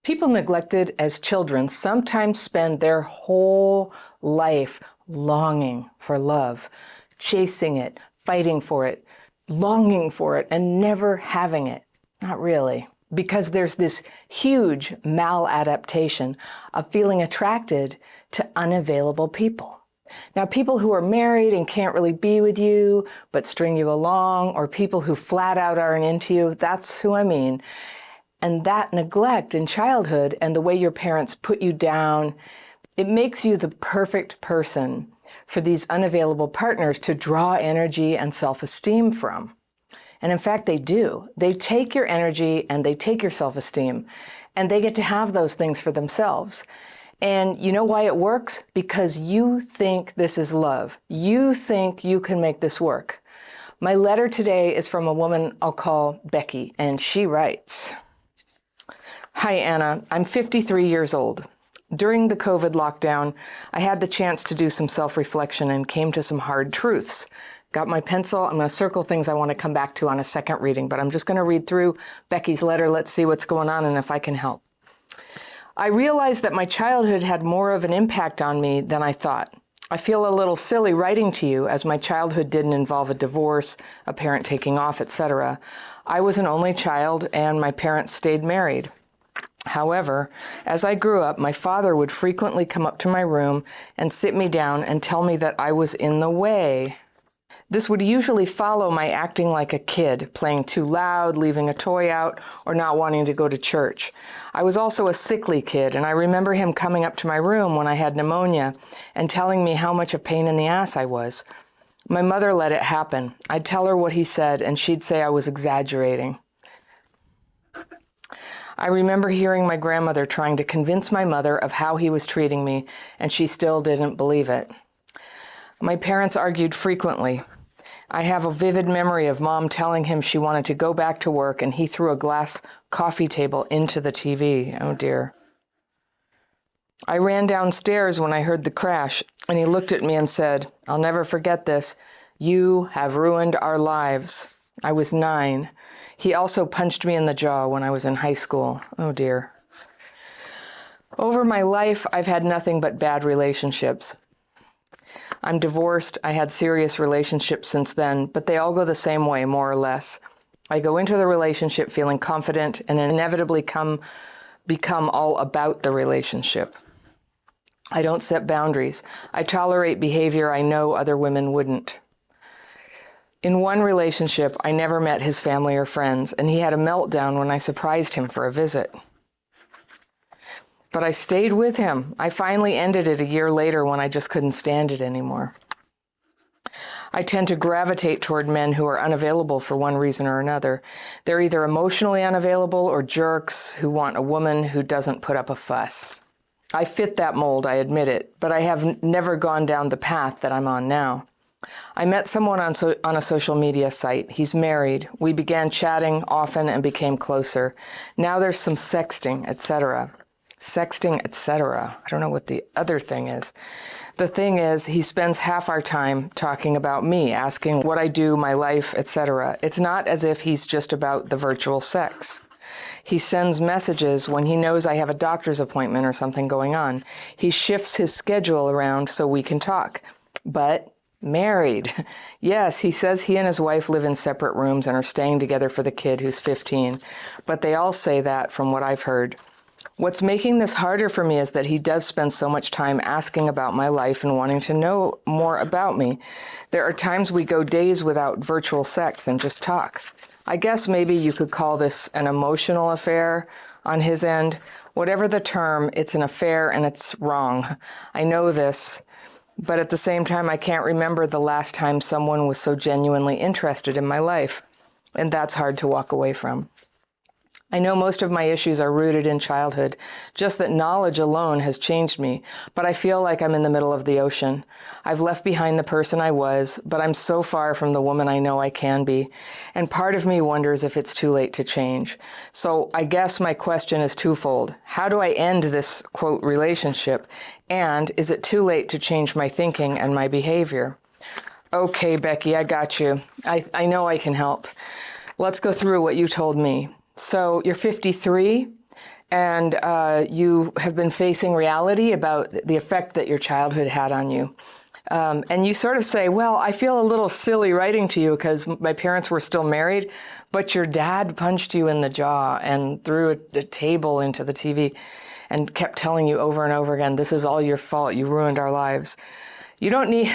People neglected as children sometimes spend their whole life longing for love, chasing it, fighting for it, longing for it, and never having it. Not really. Because there's this huge maladaptation of feeling attracted to unavailable people. Now, people who are married and can't really be with you, but string you along, or people who flat out aren't into you, that's who I mean. And that neglect in childhood and the way your parents put you down, it makes you the perfect person for these unavailable partners to draw energy and self-esteem from. And in fact, they do. They take your energy and they take your self-esteem, and they get to have those things for themselves. And you know why it works? Because you think this is love. You think you can make this work. My letter today is from a woman I'll call Becky, and she writes, "Hi, Anna. I'm 53 years old. During the COVID lockdown, I had the chance to do some self-reflection and came to some hard truths. Got my pencil. I'm going to circle things I want to come back to on a second reading, but I'm just going to read through Becky's letter. Let's see what's going on and if I can help. I realized that my childhood had more of an impact on me than I thought. I feel a little silly writing to you as my childhood didn't involve a divorce, a parent taking off, etc. I was an only child and my parents stayed married. However, as I grew up, my father would frequently come up to my room and sit me down and tell me that I was in the way. This would usually follow my acting like a kid, playing too loud, leaving a toy out, or not wanting to go to church. I was also a sickly kid, and I remember him coming up to my room when I had pneumonia and telling me how much a pain in the ass I was. My mother let it happen. I'd tell her what he said, and she'd say I was exaggerating. I remember hearing my grandmother trying to convince my mother of how he was treating me, and she still didn't believe it. My parents argued frequently. I have a vivid memory of Mom telling him she wanted to go back to work, and he threw a glass coffee table into the TV. Oh, dear. I ran downstairs when I heard the crash, and he looked at me and said, "I'll never forget this. You have ruined our lives." I was 9. He also punched me in the jaw when I was in high school. Oh, dear. Over my life, I've had nothing but bad relationships. I'm divorced. I had serious relationships since then, but they all go the same way, more or less. I go into the relationship feeling confident and inevitably become all about the relationship. I don't set boundaries. I tolerate behavior I know other women wouldn't. In one relationship, I never met his family or friends, and he had a meltdown when I surprised him for a visit. But I stayed with him. I finally ended it a year later when I just couldn't stand it anymore. I tend to gravitate toward men who are unavailable for one reason or another. They're either emotionally unavailable or jerks who want a woman who doesn't put up a fuss. I fit that mold, I admit it, but I have never gone down the path that I'm on now. I met someone on a social media site. He's married. We began chatting often and became closer. Now there's some sexting, etc. Sexting, etc. I don't know what the other thing is. The thing is, he spends half our time talking about me, asking what I do, my life, etc. It's not as if he's just about the virtual sex. He sends messages when he knows I have a doctor's appointment or something going on. He shifts his schedule around so we can talk. But married. Yes, he says he and his wife live in separate rooms and are staying together for the kid who's 15. But they all say that from what I've heard. What's making this harder for me is that he does spend so much time asking about my life and wanting to know more about me. There are times we go days without virtual sex and just talk. I guess maybe you could call this an emotional affair on his end. Whatever the term, it's an affair and it's wrong. I know this, but at the same time, I can't remember the last time someone was so genuinely interested in my life, and that's hard to walk away from. I know most of my issues are rooted in childhood, just that knowledge alone has changed me, but I feel like I'm in the middle of the ocean. I've left behind the person I was, but I'm so far from the woman I know I can be, and part of me wonders if it's too late to change. So I guess my question is twofold. How do I end this, quote, relationship? And is it too late to change my thinking and my behavior? Okay, Becky, I got you. I know I can help. Let's go through what you told me. So you're 53, and you have been facing reality about the effect that your childhood had on you. And you sort of say, well, I feel a little silly writing to you because my parents were still married, but your dad punched you in the jaw and threw a table into the TV and kept telling you over and over again, this is all your fault. You ruined our lives. You don't need...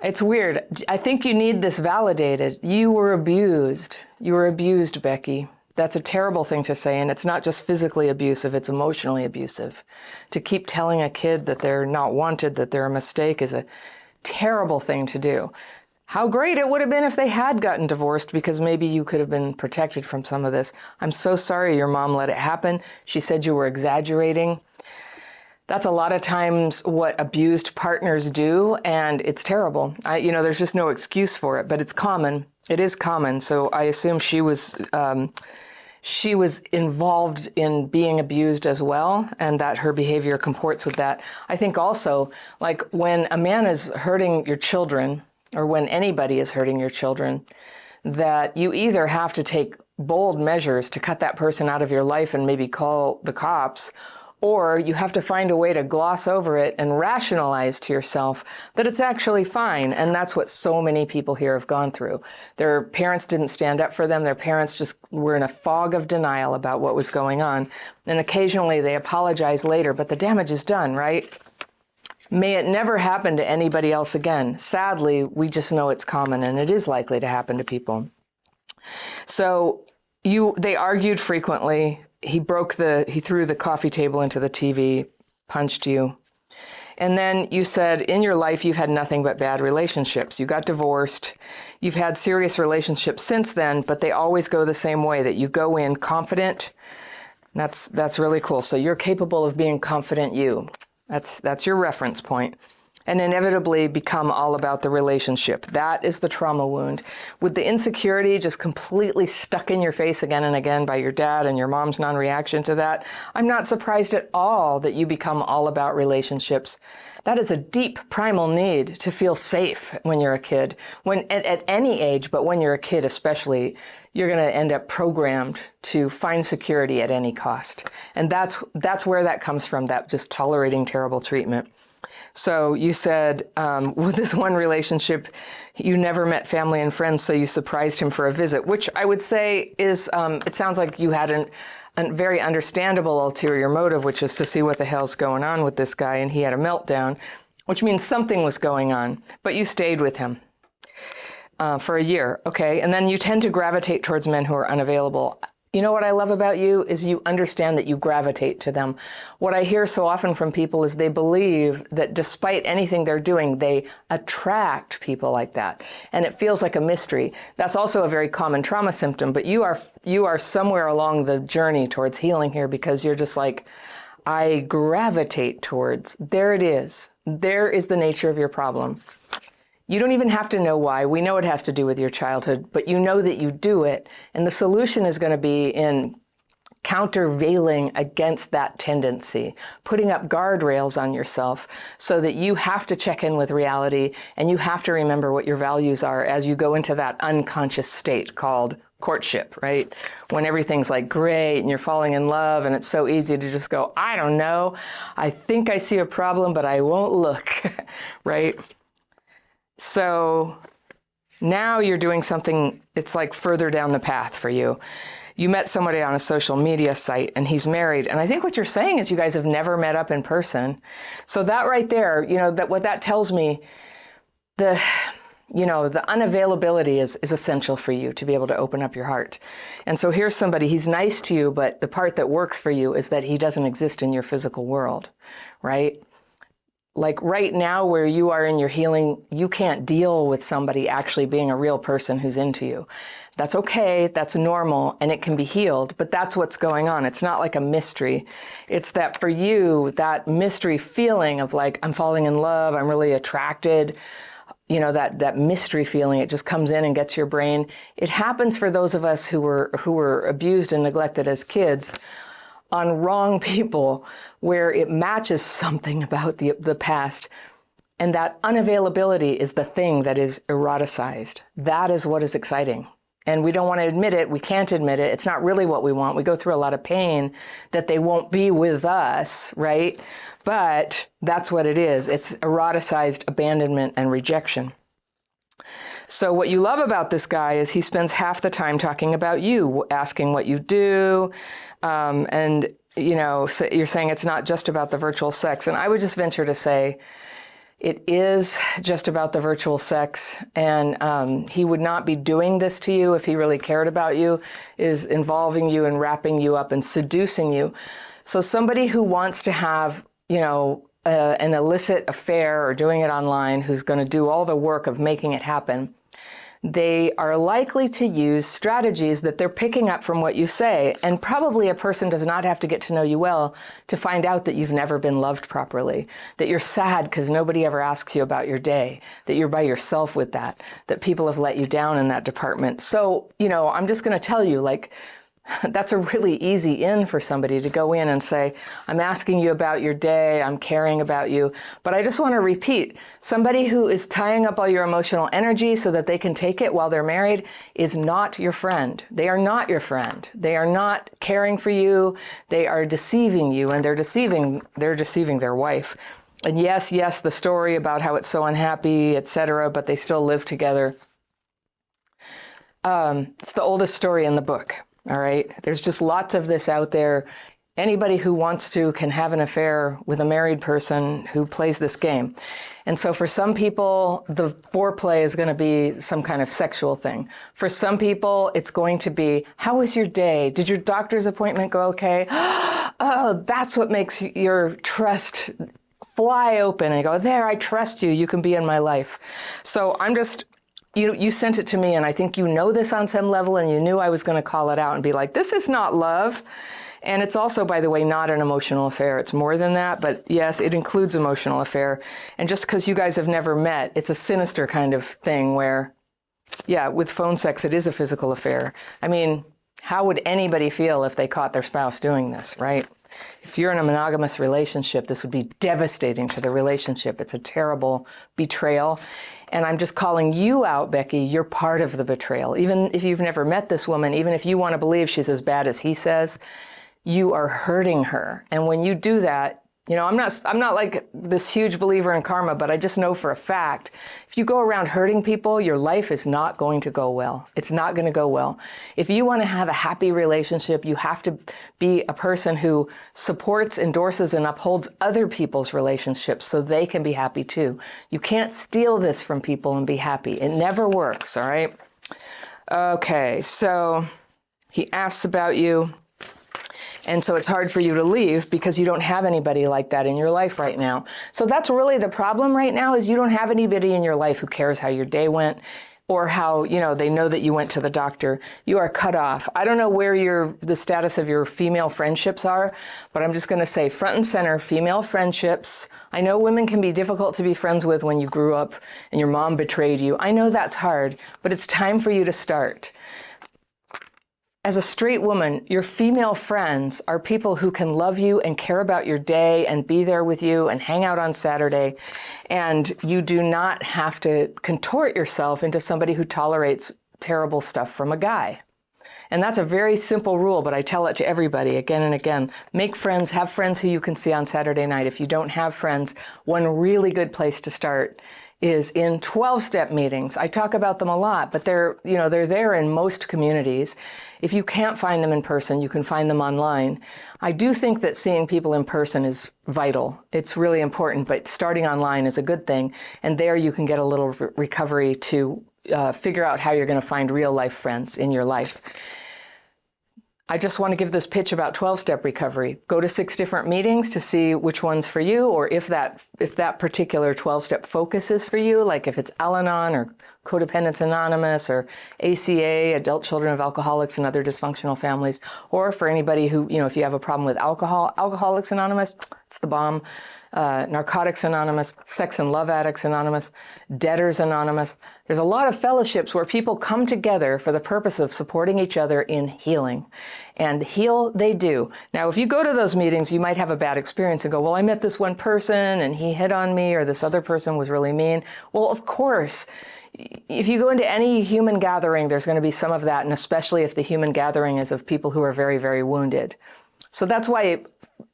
It's weird. I think you need this validated. You were abused. You were abused, Becky. That's a terrible thing to say, and it's not just physically abusive, it's emotionally abusive. To keep telling a kid that they're not wanted, that they're a mistake, is a terrible thing to do. How great it would have been if they had gotten divorced, because maybe you could have been protected from some of this. I'm so sorry your mom let it happen. She said you were exaggerating. That's a lot of times what abused partners do, and it's terrible. There's just no excuse for it, but it's common. It is common. So I assume she was involved in being abused as well, and that her behavior comports with that. I think also, like when a man is hurting your children, or when anybody is hurting your children, that you either have to take bold measures to cut that person out of your life and maybe call the cops, or you have to find a way to gloss over it and rationalize to yourself that it's actually fine. And that's what so many people here have gone through. Their parents didn't stand up for them. Their parents just were in a fog of denial about what was going on. And occasionally they apologize later, but the damage is done, right? May it never happen to anybody else again. Sadly, we just know it's common, and it is likely to happen to people. So they argued frequently. He threw the coffee table into the TV, punched you. And then you said in your life you've had nothing but bad relationships. You got divorced. You've had serious relationships since then, but they always go the same way, that you go in confident. That's really cool. So you're capable of being confident you. That's your reference point. And inevitably become all about the relationship. That is the trauma wound. With the insecurity just completely stuck in your face again and again by your dad and your mom's non-reaction to that, I'm not surprised at all that you become all about relationships. That is a deep primal need to feel safe when you're a kid. At any age, but when you're a kid especially, you're going to end up programmed to find security at any cost. And that's where that comes from, that just tolerating terrible treatment. So you said with this one relationship, you never met family and friends, so you surprised him for a visit, which I would say is, it sounds like you had a very understandable ulterior motive, which is to see what the hell's going on with this guy, and he had a meltdown, which means something was going on, but you stayed with him for a year, okay? And then you tend to gravitate towards men who are unavailable. You know what I love about you is you understand that you gravitate to them. What I hear so often from people is they believe that despite anything they're doing, they attract people like that. And it feels like a mystery. That's also a very common trauma symptom, but you are somewhere along the journey towards healing here, because you're just like, I gravitate towards. There it is. There is the nature of your problem. You don't even have to know why. We know it has to do with your childhood, but you know that you do it. And the solution is going to be in countervailing against that tendency, putting up guardrails on yourself so that you have to check in with reality and you have to remember what your values are as you go into that unconscious state called courtship, right? When everything's like great and you're falling in love and it's so easy to just go, I don't know, I think I see a problem, but I won't look, right? So now you're doing something, it's like further down the path for you. You met somebody on a social media site and he's married. And I think what you're saying is you guys have never met up in person. So that right there, what that tells me, the unavailability is essential for you to be able to open up your heart. And so here's somebody, he's nice to you, but the part that works for you is that he doesn't exist in your physical world, right? Like right now where you are in your healing, you can't deal with somebody actually being a real person who's into you. That's okay, that's normal, and it can be healed, but that's what's going on. It's not like a mystery. It's that for you, that mystery feeling of like, I'm falling in love, I'm really attracted, that mystery feeling, it just comes in and gets your brain. It happens for those of us who were abused and neglected as kids on wrong people, where it matches something about the past. And that unavailability is the thing that is eroticized. That is what is exciting. and we don't want to admit it. We can't admit it. It's not really what we want. We go through a lot of pain that they won't be with us, right? But that's what it is. It's eroticized abandonment and rejection. So what you love about this guy is he spends half the time talking about you, asking what you do, and so you're saying it's not just about the virtual sex. And I would just venture to say it is just about the virtual sex, and he would not be doing this to you if he really cared about you, is involving you and wrapping you up and seducing you. So somebody who wants to have, an illicit affair or doing it online, who's going to do all the work of making it happen, they are likely to use strategies that they're picking up from what you say. And probably a person does not have to get to know you well to find out that you've never been loved properly, that you're sad because nobody ever asks you about your day, that you're by yourself with that people have let you down in that department. So, I'm just going to tell you, that's a really easy in for somebody to go in and say, I'm asking you about your day, I'm caring about you. But I just want to repeat, somebody who is tying up all your emotional energy so that they can take it while they're married is not your friend. They are not your friend. They are not caring for you. They are deceiving you, and they're deceiving their wife. And yes, the story about how it's so unhappy, etc., but they still live together. It's the oldest story in the book. All right. There's just lots of this out there. Anybody who wants to can have an affair with a married person who plays this game. And so for some people, the foreplay is going to be some kind of sexual thing. For some people, it's going to be, how was your day? Did your doctor's appointment go okay? Oh, that's what makes your trust fly open and go, there, I trust you. You can be in my life. So I'm just... You sent it to me, and I think you know this on some level, and you knew I was going to call it out and be like, this is not love. And it's also, by the way, not an emotional affair. It's more than that, but yes, it includes emotional affair. And just because you guys have never met, it's a sinister kind of thing where, with phone sex, it is a physical affair. I mean, how would anybody feel if they caught their spouse doing this, right? If you're in a monogamous relationship, this would be devastating to the relationship. It's a terrible betrayal. And I'm just calling you out, Becky. You're part of the betrayal. Even if you've never met this woman, even if you want to believe she's as bad as he says, you are hurting her. And when you do that, I'm not like this huge believer in karma, but I just know for a fact, if you go around hurting people, your life is not going to go well. It's not going to go well. If you want to have a happy relationship, you have to be a person who supports, endorses, and upholds other people's relationships so they can be happy too. You can't steal this from people and be happy. It never works, all right? Okay, so he asks about you. And so it's hard for you to leave because you don't have anybody like that in your life right now. So that's really the problem right now, is you don't have anybody in your life who cares how your day went or how, they know that you went to the doctor. You are cut off. I don't know where the status of your female friendships are, but I'm just going to say front and center, female friendships. I know women can be difficult to be friends with when you grew up and your mom betrayed you. I know that's hard, but it's time for you to start. As a straight woman, your female friends are people who can love you and care about your day and be there with you and hang out on Saturday. And you do not have to contort yourself into somebody who tolerates terrible stuff from a guy. And that's a very simple rule, but I tell it to everybody again and again. Make friends, have friends who you can see on Saturday night. If you don't have friends, one really good place to start is in 12-step meetings. I talk about them a lot, but they're there in most communities. If you can't find them in person, you can find them online. I do think that seeing people in person is vital. It's really important, but starting online is a good thing. And there you can get a little recovery to figure out how you're going to find real life friends in your life. I just want to give this pitch about 12-step recovery. Go to 6 different meetings to see which one's for you, or if that particular 12-step focus is for you, like if it's Al-Anon or Codependence Anonymous or ACA, Adult Children of Alcoholics and Other Dysfunctional Families, or for anybody who, if you have a problem with alcohol, Alcoholics Anonymous, It's the bomb. Narcotics Anonymous, Sex and Love Addicts Anonymous, Debtors Anonymous. There's a lot of fellowships where people come together for the purpose of supporting each other in healing. And heal they do. Now, if you go to those meetings, you might have a bad experience and go, well, I met this one person and he hit on me, or this other person was really mean. Well, of course, if you go into any human gathering, there's going to be some of that, and especially if the human gathering is of people who are very, very wounded. So that's why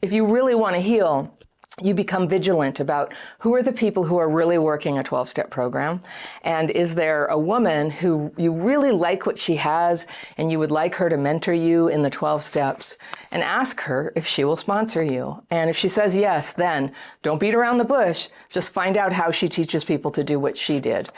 if you really want to heal, you become vigilant about who are the people who are really working a 12-step program, and is there a woman who you really like what she has and you would like her to mentor you in the 12 steps, and ask her if she will sponsor you. And if she says yes, then don't beat around the bush, just find out how she teaches people to do what she did.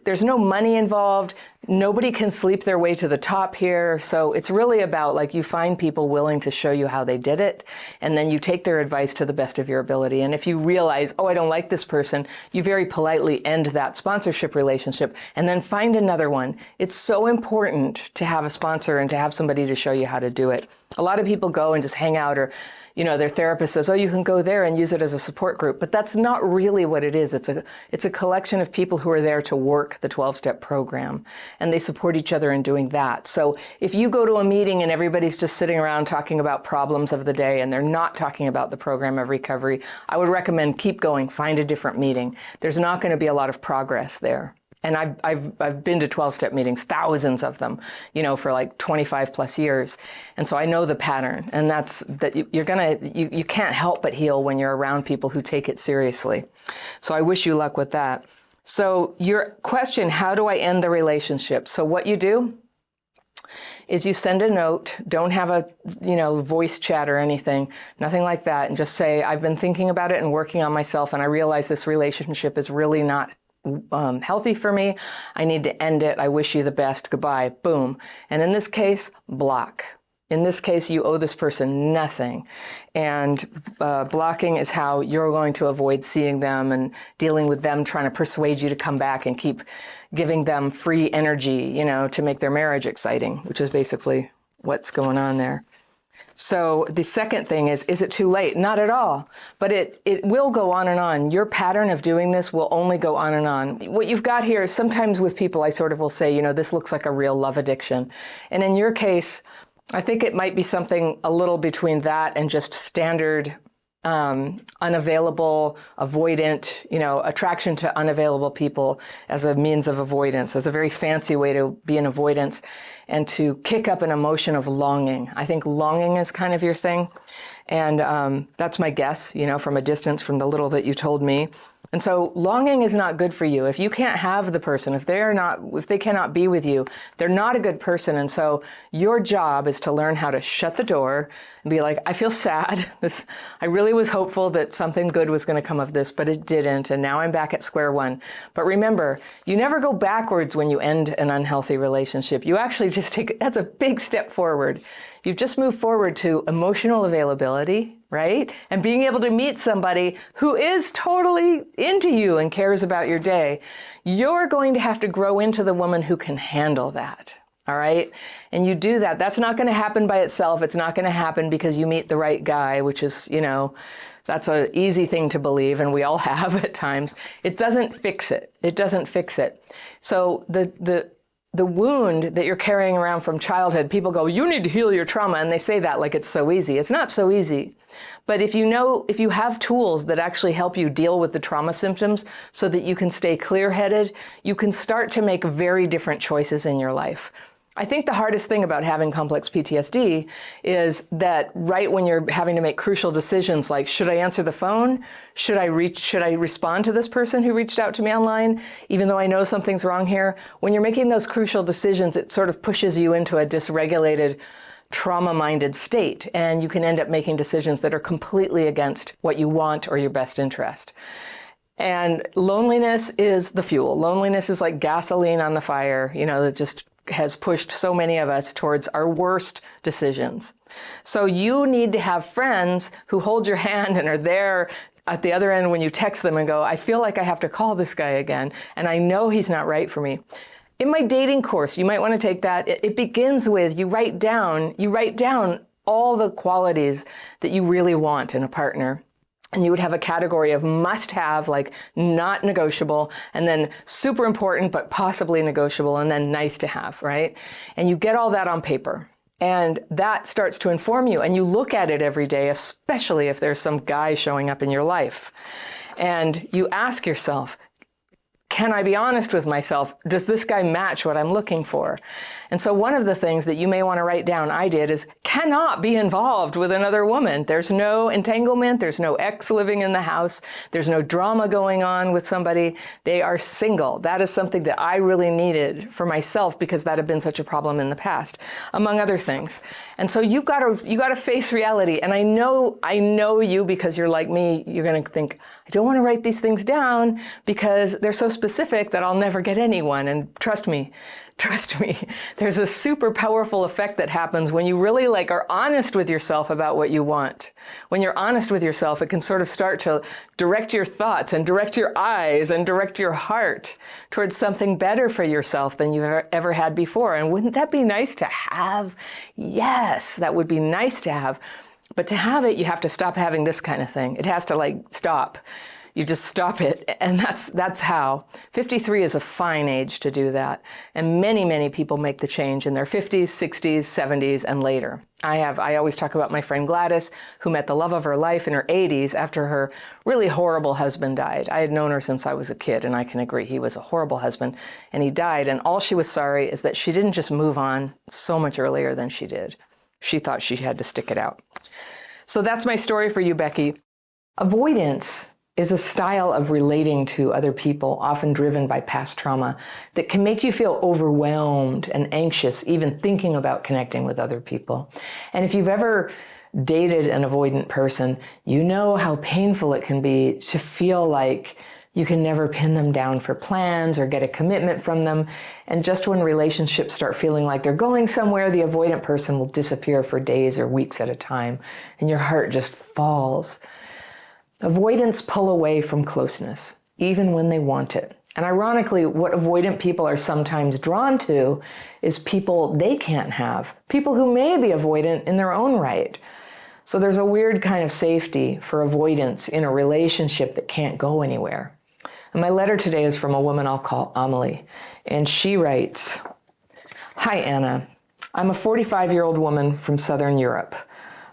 There's no money involved. Nobody can sleep their way to the top here. So it's really about, like, you find people willing to show you how they did it, and then you take their advice to the best of your ability. And if you realize, oh, I don't like this person, you very politely end that sponsorship relationship and then find another one. It's so important to have a sponsor and to have somebody to show you how to do it. A lot of people go and just hang out, or their therapist says, oh, you can go there and use it as a support group. But that's not really what it is. It's a collection of people who are there to work the 12-step program, and they support each other in doing that. So if you go to a meeting and everybody's just sitting around talking about problems of the day and they're not talking about the program of recovery, I would recommend keep going, find a different meeting. There's not going to be a lot of progress there. And I've been to 12-step meetings, thousands of them, for like 25 plus years. And so I know the pattern, and that's that you can't help but heal when you're around people who take it seriously. So I wish you luck with that. So your question, how do I end the relationship? So what you do is you send a note, don't have a, voice chat or anything, nothing like that, and just say, I've been thinking about it and working on myself, and I realize this relationship is really not healthy for me. I need to end it. I wish you the best. Goodbye. Boom. And in this case, block. In this case, you owe this person nothing. And blocking is how you're going to avoid seeing them and dealing with them trying to persuade you to come back and keep giving them free energy, to make their marriage exciting, which is basically what's going on there. So the second thing is it too late? Not at all. But it will go on and on. Your pattern of doing this will only go on and on. What you've got here is sometimes with people, I sort of will say, this looks like a real love addiction. And in your case, I think it might be something a little between that and just standard unavailable, avoidant, attraction to unavailable people as a means of avoidance, as a very fancy way to be in avoidance and to kick up an emotion of longing. I think longing is kind of your thing. And that's my guess, from a distance from the little that you told me. And so longing is not good for you. If you can't have the person, if they cannot be with you, they're not a good person. And so your job is to learn how to shut the door and be like, I feel sad. I really was hopeful that something good was going to come of this, but it didn't. And now I'm back at square one. But remember, you never go backwards when you end an unhealthy relationship. You actually just that's a big step forward. You've just moved forward to emotional availability, right? And being able to meet somebody who is totally into you and cares about your day. You're going to have to grow into the woman who can handle that, all right? And you do that. That's not going to happen by itself. It's not going to happen because you meet the right guy, which is, that's an easy thing to believe, and we all have at times. It doesn't fix it. It doesn't fix it. So the wound that you're carrying around from childhood, people go, you need to heal your trauma. And they say that like it's so easy. It's not so easy. But if you have tools that actually help you deal with the trauma symptoms so that you can stay clear-headed, you can start to make very different choices in your life. I think the hardest thing about having complex PTSD is that right when you're having to make crucial decisions like, should I answer the phone? Should I respond to this person who reached out to me online, even though I know something's wrong here? When you're making those crucial decisions, it sort of pushes you into a dysregulated, trauma-minded state, and you can end up making decisions that are completely against what you want or your best interest. And loneliness is the fuel. Loneliness is like gasoline on the fire, that just has pushed so many of us towards our worst decisions. So you need to have friends who hold your hand and are there at the other end when you text them and go, I feel like I have to call this guy again, and I know he's not right for me. In my dating course, you might want to take that. It begins with you write down all the qualities that you really want in a partner. And you would have a category of must have, like not negotiable, and then super important, but possibly negotiable, and then nice to have, right? And you get all that on paper. And that starts to inform you. And you look at it every day, especially if there's some guy showing up in your life. And you ask yourself, can I be honest with myself? Does this guy match what I'm looking for? And so one of the things that you may want to write down, I did, is cannot be involved with another woman. There's no entanglement. There's no ex living in the house. There's no drama going on with somebody. They are single. That is something that I really needed for myself because that had been such a problem in the past, among other things. And so you got to face reality. And I know you, because you're like me, you're going to think, I don't want to write these things down because they're so specific that I'll never get anyone. And trust me, there's a super powerful effect that happens when you really are honest with yourself about what you want. When you're honest with yourself, it can sort of start to direct your thoughts and direct your eyes and direct your heart towards something better for yourself than you've ever had before. And wouldn't that be nice to have? Yes, that would be nice to have. But to have it, you have to stop having this kind of thing. It has to stop. You just stop it. And that's how. 53 is a fine age to do that. And many, many people make the change in their 50s, 60s, 70s, and later. I always talk about my friend Gladys, who met the love of her life in her 80s after her really horrible husband died. I had known her since I was a kid, and I can agree he was a horrible husband, and he died. And all she was sorry is that she didn't just move on so much earlier than she did. She thought she had to stick it out. So that's my story for you, Becky. Avoidance is a style of relating to other people, often driven by past trauma, that can make you feel overwhelmed and anxious, even thinking about connecting with other people. And if you've ever dated an avoidant person, you know how painful it can be to feel like you can never pin them down for plans or get a commitment from them. And just when relationships start feeling like they're going somewhere, the avoidant person will disappear for days or weeks at a time, and your heart just falls. Avoidants pull away from closeness, even when they want it. And ironically, what avoidant people are sometimes drawn to is people they can't have, people who may be avoidant in their own right. So there's a weird kind of safety for avoidance in a relationship that can't go anywhere. And my letter today is from a woman I'll call Amelie. And she writes, "Hi, Anna. I'm a 45-year-old woman from Southern Europe.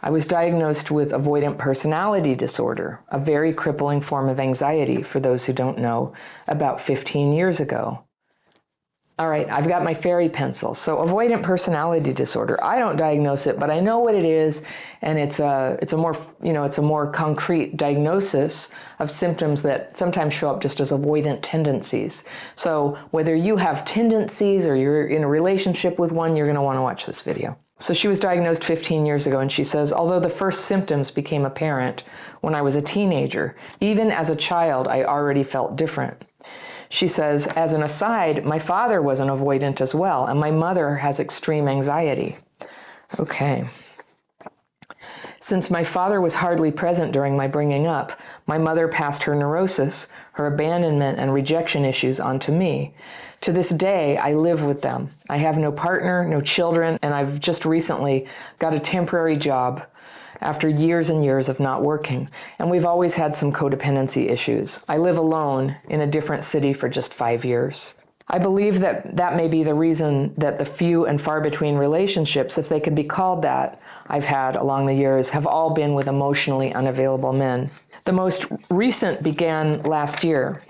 I was diagnosed with avoidant personality disorder, a very crippling form of anxiety, for those who don't know, about 15 years ago. All right, I've got my fairy pencil. So avoidant personality disorder, I don't diagnose it, but I know what it is, and it's a more concrete diagnosis of symptoms that sometimes show up just as avoidant tendencies. So whether you have tendencies or you're in a relationship with one, you're going to want to watch this video. So she was diagnosed 15 years ago, and she says, although the first symptoms became apparent when I was a teenager, even as a child, I already felt different. She says, as an aside, my father was an avoidant as well, and my mother has extreme anxiety. Okay. Since my father was hardly present during my bringing up, my mother passed her neurosis, her abandonment and rejection issues onto me. To this day, I live with them. I have no partner, no children, and I've just recently got a temporary job after years and years of not working. And we've always had some codependency issues. I live alone in a different city for just 5 years. I believe that may be the reason that the few and far between relationships, if they can be called that, I've had along the years have all been with emotionally unavailable men. The most recent began last year.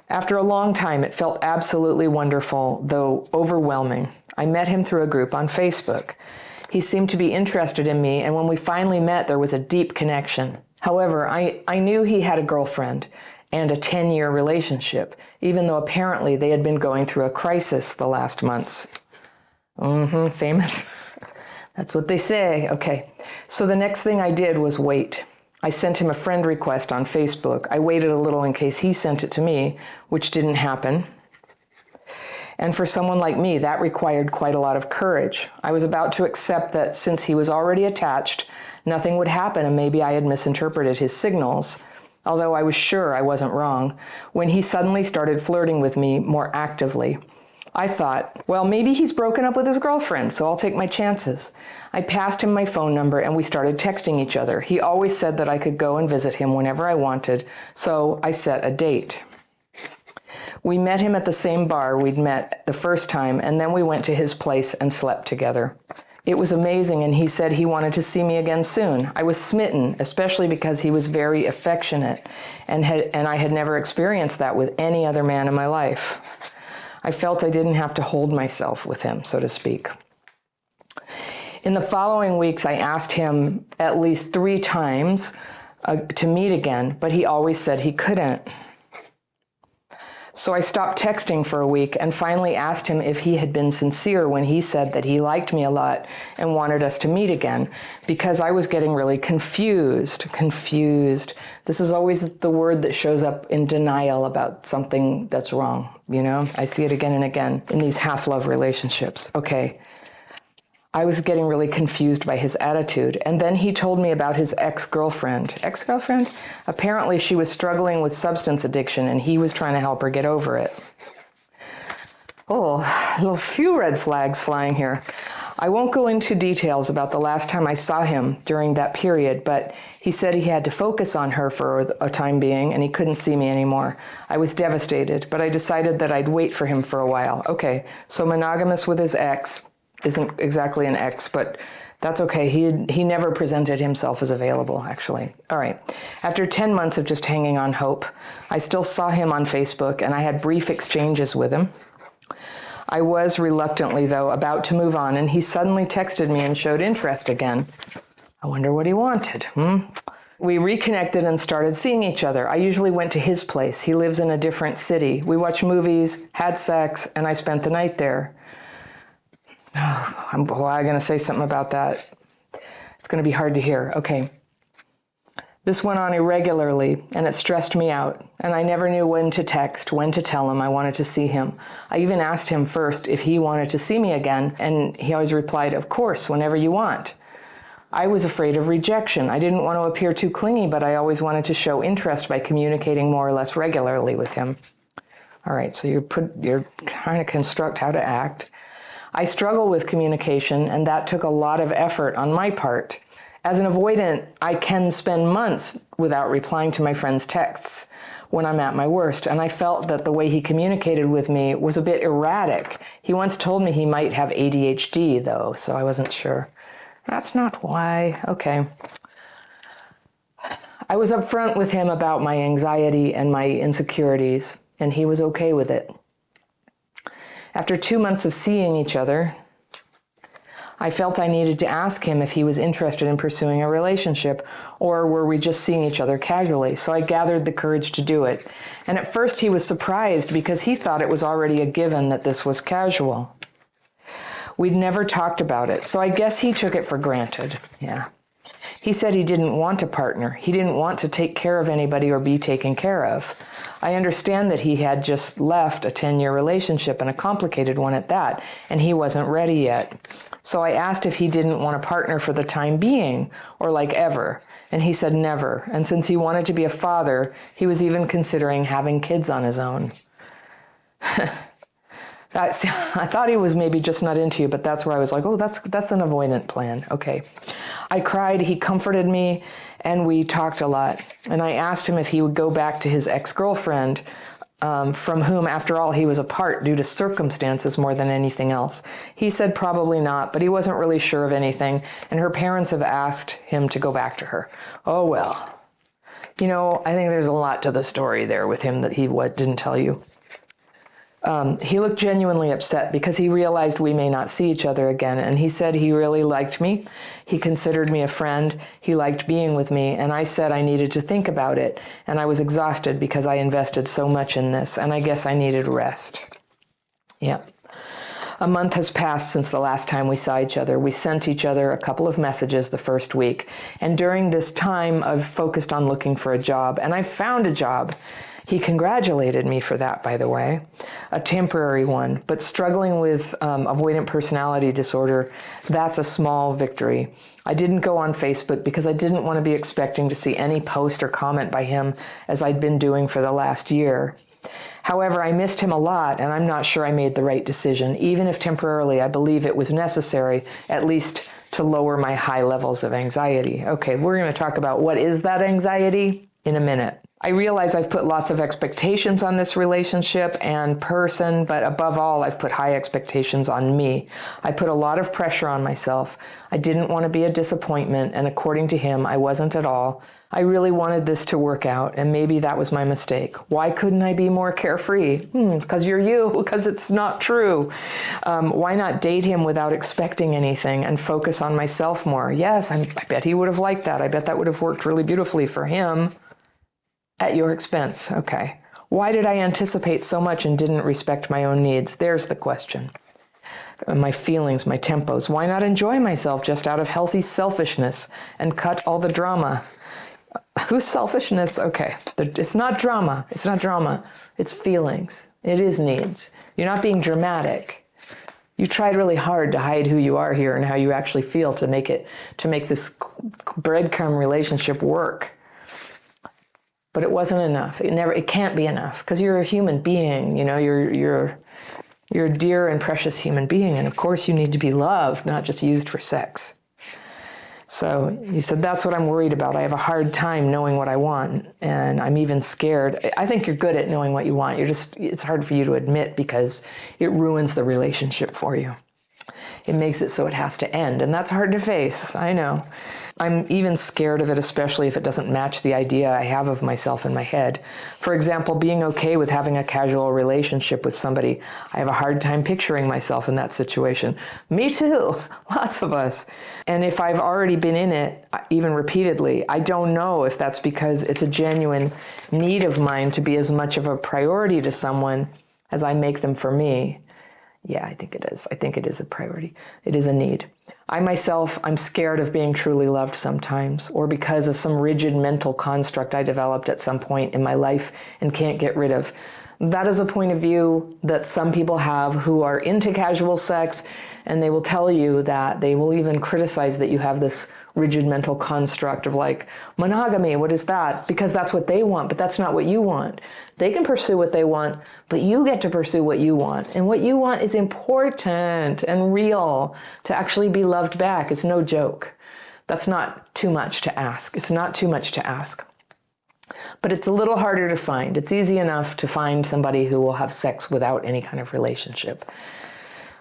After a long time, it felt absolutely wonderful, though overwhelming. I met him through a group on Facebook. He seemed to be interested in me, and when we finally met, there was a deep connection. However, I knew he had a girlfriend and a 10-year relationship, even though apparently they had been going through a crisis the last months. Famous. That's what they say. Okay. So the next thing I did was wait. I sent him a friend request on Facebook. I waited a little in case he sent it to me, which didn't happen. And for someone like me, that required quite a lot of courage. I was about to accept that since he was already attached, nothing would happen, and maybe I had misinterpreted his signals, although I was sure I wasn't wrong, when he suddenly started flirting with me more actively. I thought, well, maybe he's broken up with his girlfriend, so I'll take my chances. I passed him my phone number and we started texting each other. He always said that I could go and visit him whenever I wanted, so I set a date. We met him at the same bar we'd met the first time, and then we went to his place and slept together. It was amazing, and he said he wanted to see me again soon. I was smitten, especially because he was very affectionate, and I had never experienced that with any other man in my life. I felt I didn't have to hold myself with him, so to speak. In the following weeks, I asked him at least 3 times to meet again, but he always said he couldn't. So I stopped texting for a week and finally asked him if he had been sincere when he said that he liked me a lot and wanted us to meet again, because I was getting really confused. This is always the word that shows up in denial about something that's wrong, you know? I see it again and again in these half-love relationships. Okay. I was getting really confused by his attitude. And then he told me about his ex-girlfriend. Ex-girlfriend? Apparently she was struggling with substance addiction and he was trying to help her get over it. Oh, a few red flags flying here. I won't go into details about the last time I saw him during that period, but he said he had to focus on her for a time being and he couldn't see me anymore. I was devastated, but I decided that I'd wait for him for a while. Okay, so monogamous with his ex. Isn't exactly an ex, but that's okay. He never presented himself as available, actually. All right. After 10 months of just hanging on hope, I still saw him on Facebook, and I had brief exchanges with him. I was reluctantly, though, about to move on, and he suddenly texted me and showed interest again. I wonder what he wanted. We reconnected and started seeing each other. I usually went to his place. He lives in a different city. We watched movies, had sex, and I spent the night there. Oh, I'm going to say something about that. It's going to be hard to hear. Okay. This went on irregularly, and it stressed me out, and I never knew when to text, when to tell him I wanted to see him. I even asked him first if he wanted to see me again, and he always replied, of course, whenever you want. I was afraid of rejection. I didn't want to appear too clingy, but I always wanted to show interest by communicating more or less regularly with him. All right, so you're trying to construct how to act. I struggle with communication, and that took a lot of effort on my part. As an avoidant, I can spend months without replying to my friends' texts when I'm at my worst, and I felt that the way he communicated with me was a bit erratic. He once told me he might have ADHD, though, so I wasn't sure. That's not why. Okay. I was upfront with him about my anxiety and my insecurities, and he was okay with it. After 2 months of seeing each other, I felt I needed to ask him if he was interested in pursuing a relationship, or were we just seeing each other casually. So I gathered the courage to do it. And at first he was surprised because he thought it was already a given that this was casual. We'd never talked about it, so I guess he took it for granted. Yeah. He said he didn't want a partner. He didn't want to take care of anybody or be taken care of. I understand that he had just left a 10-year relationship, and a complicated one at that, and he wasn't ready yet. So I asked if he didn't want a partner for the time being, or like ever, and he said never. And since he wanted to be a father, he was even considering having kids on his own. I thought he was maybe just not into you, but that's where I was like, oh, that's an avoidant plan. Okay. I cried, he comforted me, and we talked a lot. And I asked him if he would go back to his ex-girlfriend, from whom, after all, he was apart due to circumstances more than anything else. He said probably not, but he wasn't really sure of anything, and her parents have asked him to go back to her. Oh, well. You know, I think there's a lot to the story there with him that he didn't tell you. He looked genuinely upset because he realized we may not see each other again, and he said he really liked me. He considered me a friend. He liked being with me, and I said I needed to think about it, and I was exhausted because I invested so much in this, and I guess I needed rest. Yeah. A month has passed since the last time we saw each other. We sent each other a couple of messages the first week, and during this time I've focused on looking for a job, and I found a job. He congratulated me for that, by the way, a temporary one, but struggling with avoidant personality disorder, that's a small victory. I didn't go on Facebook because I didn't want to be expecting to see any post or comment by him as I'd been doing for the last year. However, I missed him a lot, and I'm not sure I made the right decision. Even if temporarily, I believe it was necessary, at least to lower my high levels of anxiety. Okay, we're going to talk about what is that anxiety in a minute. I realize I've put lots of expectations on this relationship and person, but above all, I've put high expectations on me. I put a lot of pressure on myself. I didn't want to be a disappointment, and according to him, I wasn't at all. I really wanted this to work out, and maybe that was my mistake. Why couldn't I be more carefree? Because you're you, because it's not true. Why not date him without expecting anything and focus on myself more? Yes, I bet he would have liked that. I bet that would have worked really beautifully for him. At your expense. Okay. Why did I anticipate so much and didn't respect my own needs? There's the question. My feelings, my tempos. Why not enjoy myself just out of healthy selfishness and cut all the drama? Whose selfishness? Okay. It's not drama. It's not drama. It's feelings. It is needs. You're not being dramatic. You tried really hard to hide who you are here and how you actually feel to make this breadcrumb relationship work. But it wasn't enough. It can't be enough because you're a human being. You know, you're a dear and precious human being, and of course you need to be loved, not just used for sex. So he said, that's what I'm worried about. I have a hard time knowing what I want, and I'm even scared. I think you're good at knowing what you want. It's hard for you to admit because it ruins the relationship for you. It makes it so it has to end, and that's hard to face. I know. I'm even scared of it, especially if it doesn't match the idea I have of myself in my head. For example, being okay with having a casual relationship with somebody. I have a hard time picturing myself in that situation. Me too. Lots of us. And if I've already been in it, even repeatedly, I don't know if that's because it's a genuine need of mine to be as much of a priority to someone as I make them for me. Yeah, I think it is. I think it is a priority. It is a need. I'm scared of being truly loved sometimes, or because of some rigid mental construct I developed at some point in my life and can't get rid of. That is a point of view that some people have who are into casual sex, and they will tell you that they will even criticize that you have this rigid mental construct of like, monogamy, what is that? Because that's what they want, but that's not what you want. They can pursue what they want, but you get to pursue what you want. And what you want is important and real to actually be loved back. It's no joke. That's not too much to ask. It's not too much to ask. But it's a little harder to find. It's easy enough to find somebody who will have sex without any kind of relationship.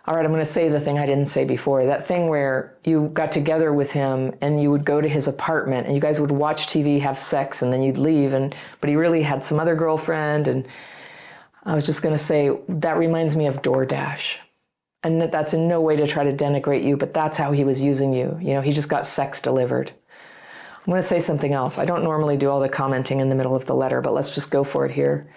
All right, I'm going to say the thing I didn't say before. That thing where you got together with him and you would go to his apartment and you guys would watch TV, have sex, and then you'd leave. But he really had some other girlfriend. And I was just going to say, that reminds me of DoorDash. And that's in no way to try to denigrate you, but that's how he was using you. You know, he just got sex delivered. I'm going to say something else. I don't normally do all the commenting in the middle of the letter, but let's just go for it here.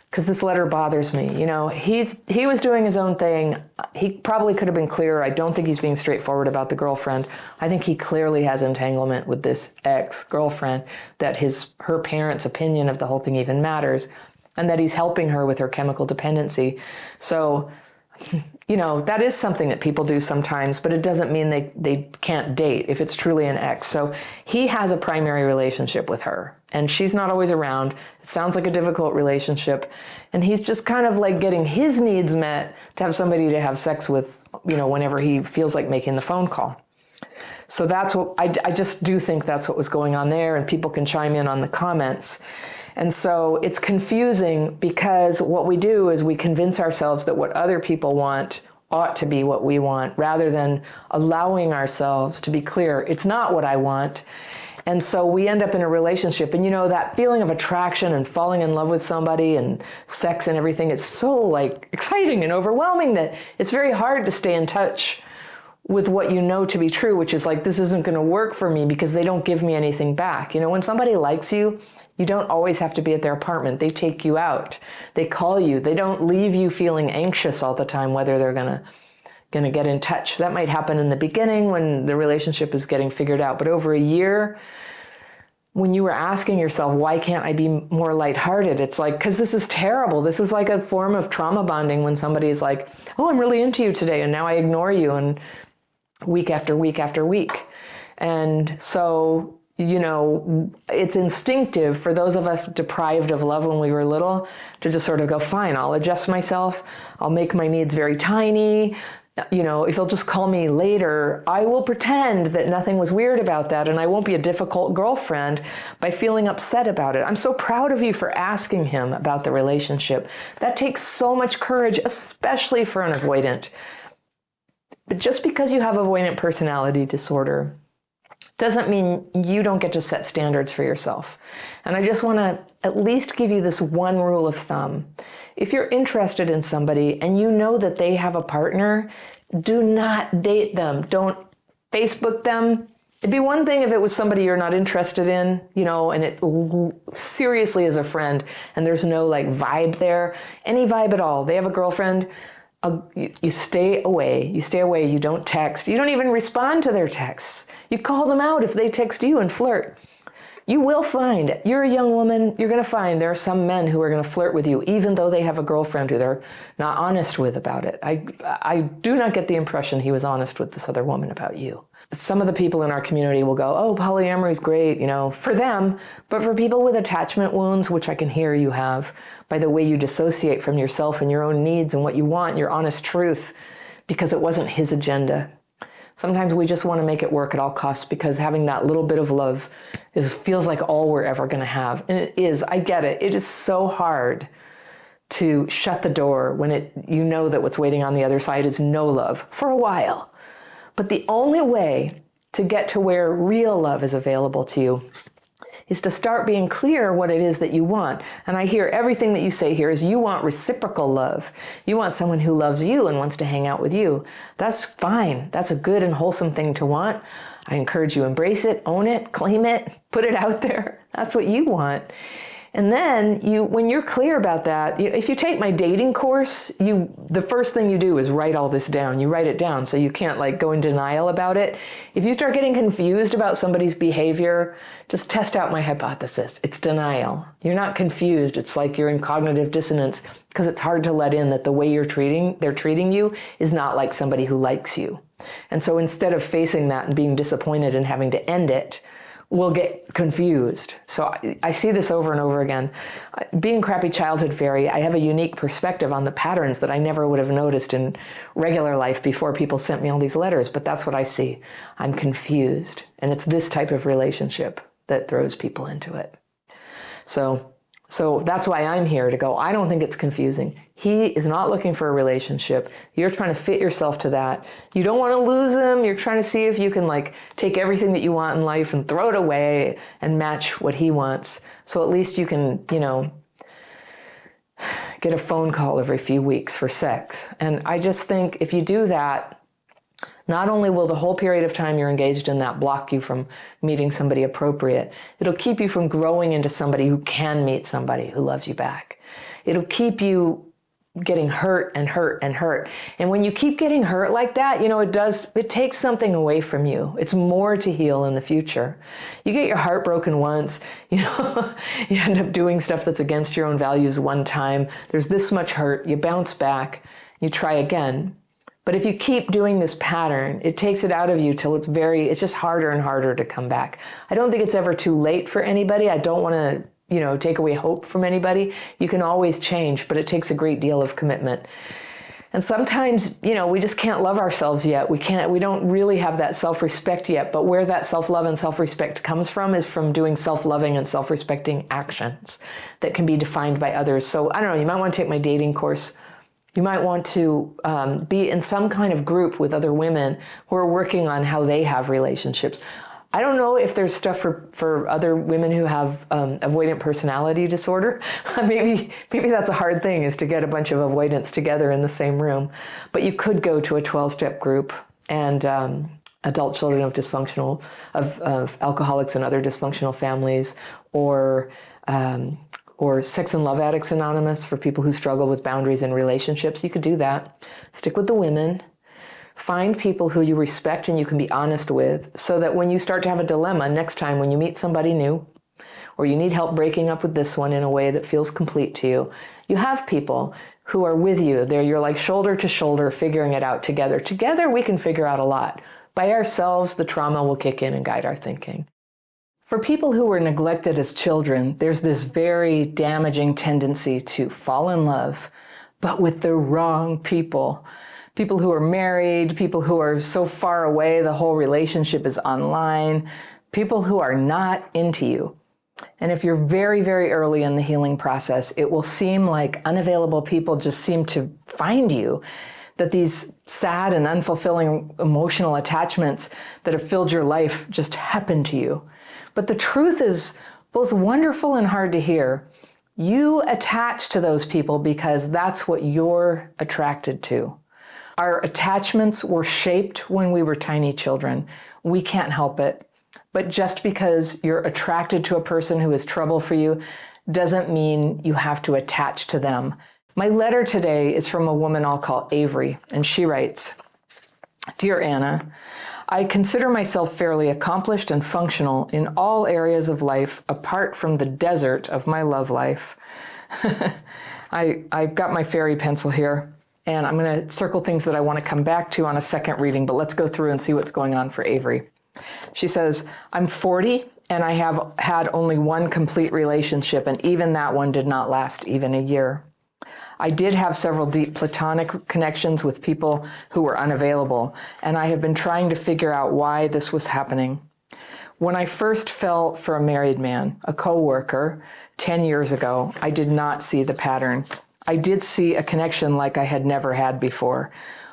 Because this letter bothers me. You know, he was doing his own thing. He probably could have been clearer. I don't think he's being straightforward about the girlfriend. I think he clearly has entanglement with this ex-girlfriend, that her parents' opinion of the whole thing even matters, and that he's helping her with her chemical dependency. So, you know, that is something that people do sometimes, but it doesn't mean they can't date if it's truly an ex. So he has a primary relationship with her, and she's not always around. It sounds like a difficult relationship, and he's just kind of like getting his needs met to have somebody to have sex with, you know, whenever he feels like making the phone call. So that's what, I just do think that's what was going on there, and people can chime in on the comments. And so it's confusing because what we do is we convince ourselves that what other people want ought to be what we want, rather than allowing ourselves to be clear, it's not what I want. And so we end up in a relationship, and you know, that feeling of attraction and falling in love with somebody and sex and everything, it's so like exciting and overwhelming that it's very hard to stay in touch with what you know to be true, which is like, this isn't going to work for me because they don't give me anything back. You know, when somebody likes you, you don't always have to be at their apartment. They take you out. They call you. They don't leave you feeling anxious all the time whether they're gonna get in touch. That might happen in the beginning when the relationship is getting figured out. But over a year, when you were asking yourself, why can't I be more lighthearted? It's like, because this is terrible. This is like a form of trauma bonding when somebody is like, oh, I'm really into you today, and now I ignore you, and week after week after week. And so it's instinctive for those of us deprived of love when we were little to just sort of go, fine, I'll adjust myself. I'll make my needs very tiny. If you'll just call me later, I will pretend that nothing was weird about that, and I won't be a difficult girlfriend by feeling upset about it. I'm so proud of you for asking him about the relationship. That takes so much courage, especially for an avoidant. But just because you have avoidant personality disorder doesn't mean you don't get to set standards for yourself. And I just want to at least give you this one rule of thumb. If you're interested in somebody and you know that they have a partner, do not date them. Don't Facebook them. It'd be one thing if it was somebody you're not interested in, and it seriously is a friend and there's no vibe there, any vibe at all. They have a girlfriend. You stay away. You don't text. You don't even respond to their texts. You call them out if they text you and flirt. You will find, you're a young woman, you're going to find there are some men who are going to flirt with you, even though they have a girlfriend who they're not honest with about it. I do not get the impression he was honest with this other woman about you. Some of the people in our community will go, oh, polyamory is great, for them. But for people with attachment wounds, which I can hear you have, by the way you dissociate from yourself and your own needs and what you want, your honest truth, because it wasn't his agenda. Sometimes we just want to make it work at all costs because having that little bit of love feels like all we're ever going to have. And it is, I get it. It is so hard to shut the door when you know that what's waiting on the other side is no love for a while. But the only way to get to where real love is available to you is to start being clear what it is that you want. And I hear everything that you say here is you want reciprocal love. You want someone who loves you and wants to hang out with you. That's fine. That's a good and wholesome thing to want. I encourage you, embrace it, own it, claim it, put it out there. That's what you want. And then when you're clear about that, if you take my dating course, the first thing you do is write all this down. You write it down so you can't go in denial about it. If you start getting confused about somebody's behavior, just test out my hypothesis. It's denial. You're not confused. It's like you're in cognitive dissonance because it's hard to let in that the way they're treating you is not like somebody who likes you. And so instead of facing that and being disappointed and having to end it, we'll get confused. So I see this over and over again. Being crappy childhood fairy, I have a unique perspective on the patterns that I never would have noticed in regular life before people sent me all these letters, but that's what I see. I'm confused. And it's this type of relationship that throws people into it. So that's why I'm here to go, I don't think it's confusing. He is not looking for a relationship. You're trying to fit yourself to that. You don't want to lose him. You're trying to see if you can take everything that you want in life and throw it away and match what he wants. So at least you can, get a phone call every few weeks for sex. And I just think if you do that, not only will the whole period of time you're engaged in that block you from meeting somebody appropriate, it'll keep you from growing into somebody who can meet somebody who loves you back. It'll keep you getting hurt and hurt and hurt. And when you keep getting hurt like that, it takes something away from you. It's more to heal in the future. You get your heart broken once, you end up doing stuff that's against your own values one time. There's this much hurt. You bounce back, you try again. But if you keep doing this pattern, it takes it out of you till it's just harder and harder to come back. I don't think it's ever too late for anybody. I don't want to, take away hope from anybody. You can always change, but it takes a great deal of commitment. And sometimes, we just can't love ourselves yet. We don't really have that self-respect yet. But where that self-love and self-respect comes from is from doing self-loving and self-respecting actions that can be defined by others. So I don't know, you might want to take my dating course. You might want to be in some kind of group with other women who are working on how they have relationships. I don't know if there's stuff for other women who have avoidant personality disorder. maybe that's a hard thing, is to get a bunch of avoidants together in the same room. But you could go to a 12-step group and adult children of alcoholics and other dysfunctional families, or Sex and Love Addicts Anonymous for people who struggle with boundaries in relationships. You could do that. Stick with the women. Find people who you respect and you can be honest with, so that when you start to have a dilemma next time when you meet somebody new, or you need help breaking up with this one in a way that feels complete to you, you have people who are with you. You're shoulder to shoulder figuring it out together. Together we can figure out a lot. By ourselves, the trauma will kick in and guide our thinking. For people who were neglected as children, there's this very damaging tendency to fall in love, but with the wrong people. People who are married, people who are so far away the whole relationship is online, people who are not into you. And if you're very, very early in the healing process, it will seem like unavailable people just seem to find you, that these sad and unfulfilling emotional attachments that have filled your life just happen to you. But the truth is both wonderful and hard to hear. You attach to those people because that's what you're attracted to. Our attachments were shaped when we were tiny children. We can't help it. But just because you're attracted to a person who is trouble for you doesn't mean you have to attach to them. My letter today is from a woman I'll call Avery, and she writes, "Dear Anna, I consider myself fairly accomplished and functional in all areas of life apart from the desert of my love life." I've got my fairy pencil here, and I'm going to circle things that I want to come back to on a second reading, but let's go through and see what's going on for Avery. She says, "I'm 40 and I have had only one complete relationship, and even that one did not last even a year. I did have several deep platonic connections with people who were unavailable, and I have been trying to figure out why this was happening. When I first fell for a married man, a coworker, 10 years ago, I did not see the pattern. I did see a connection like I had never had before.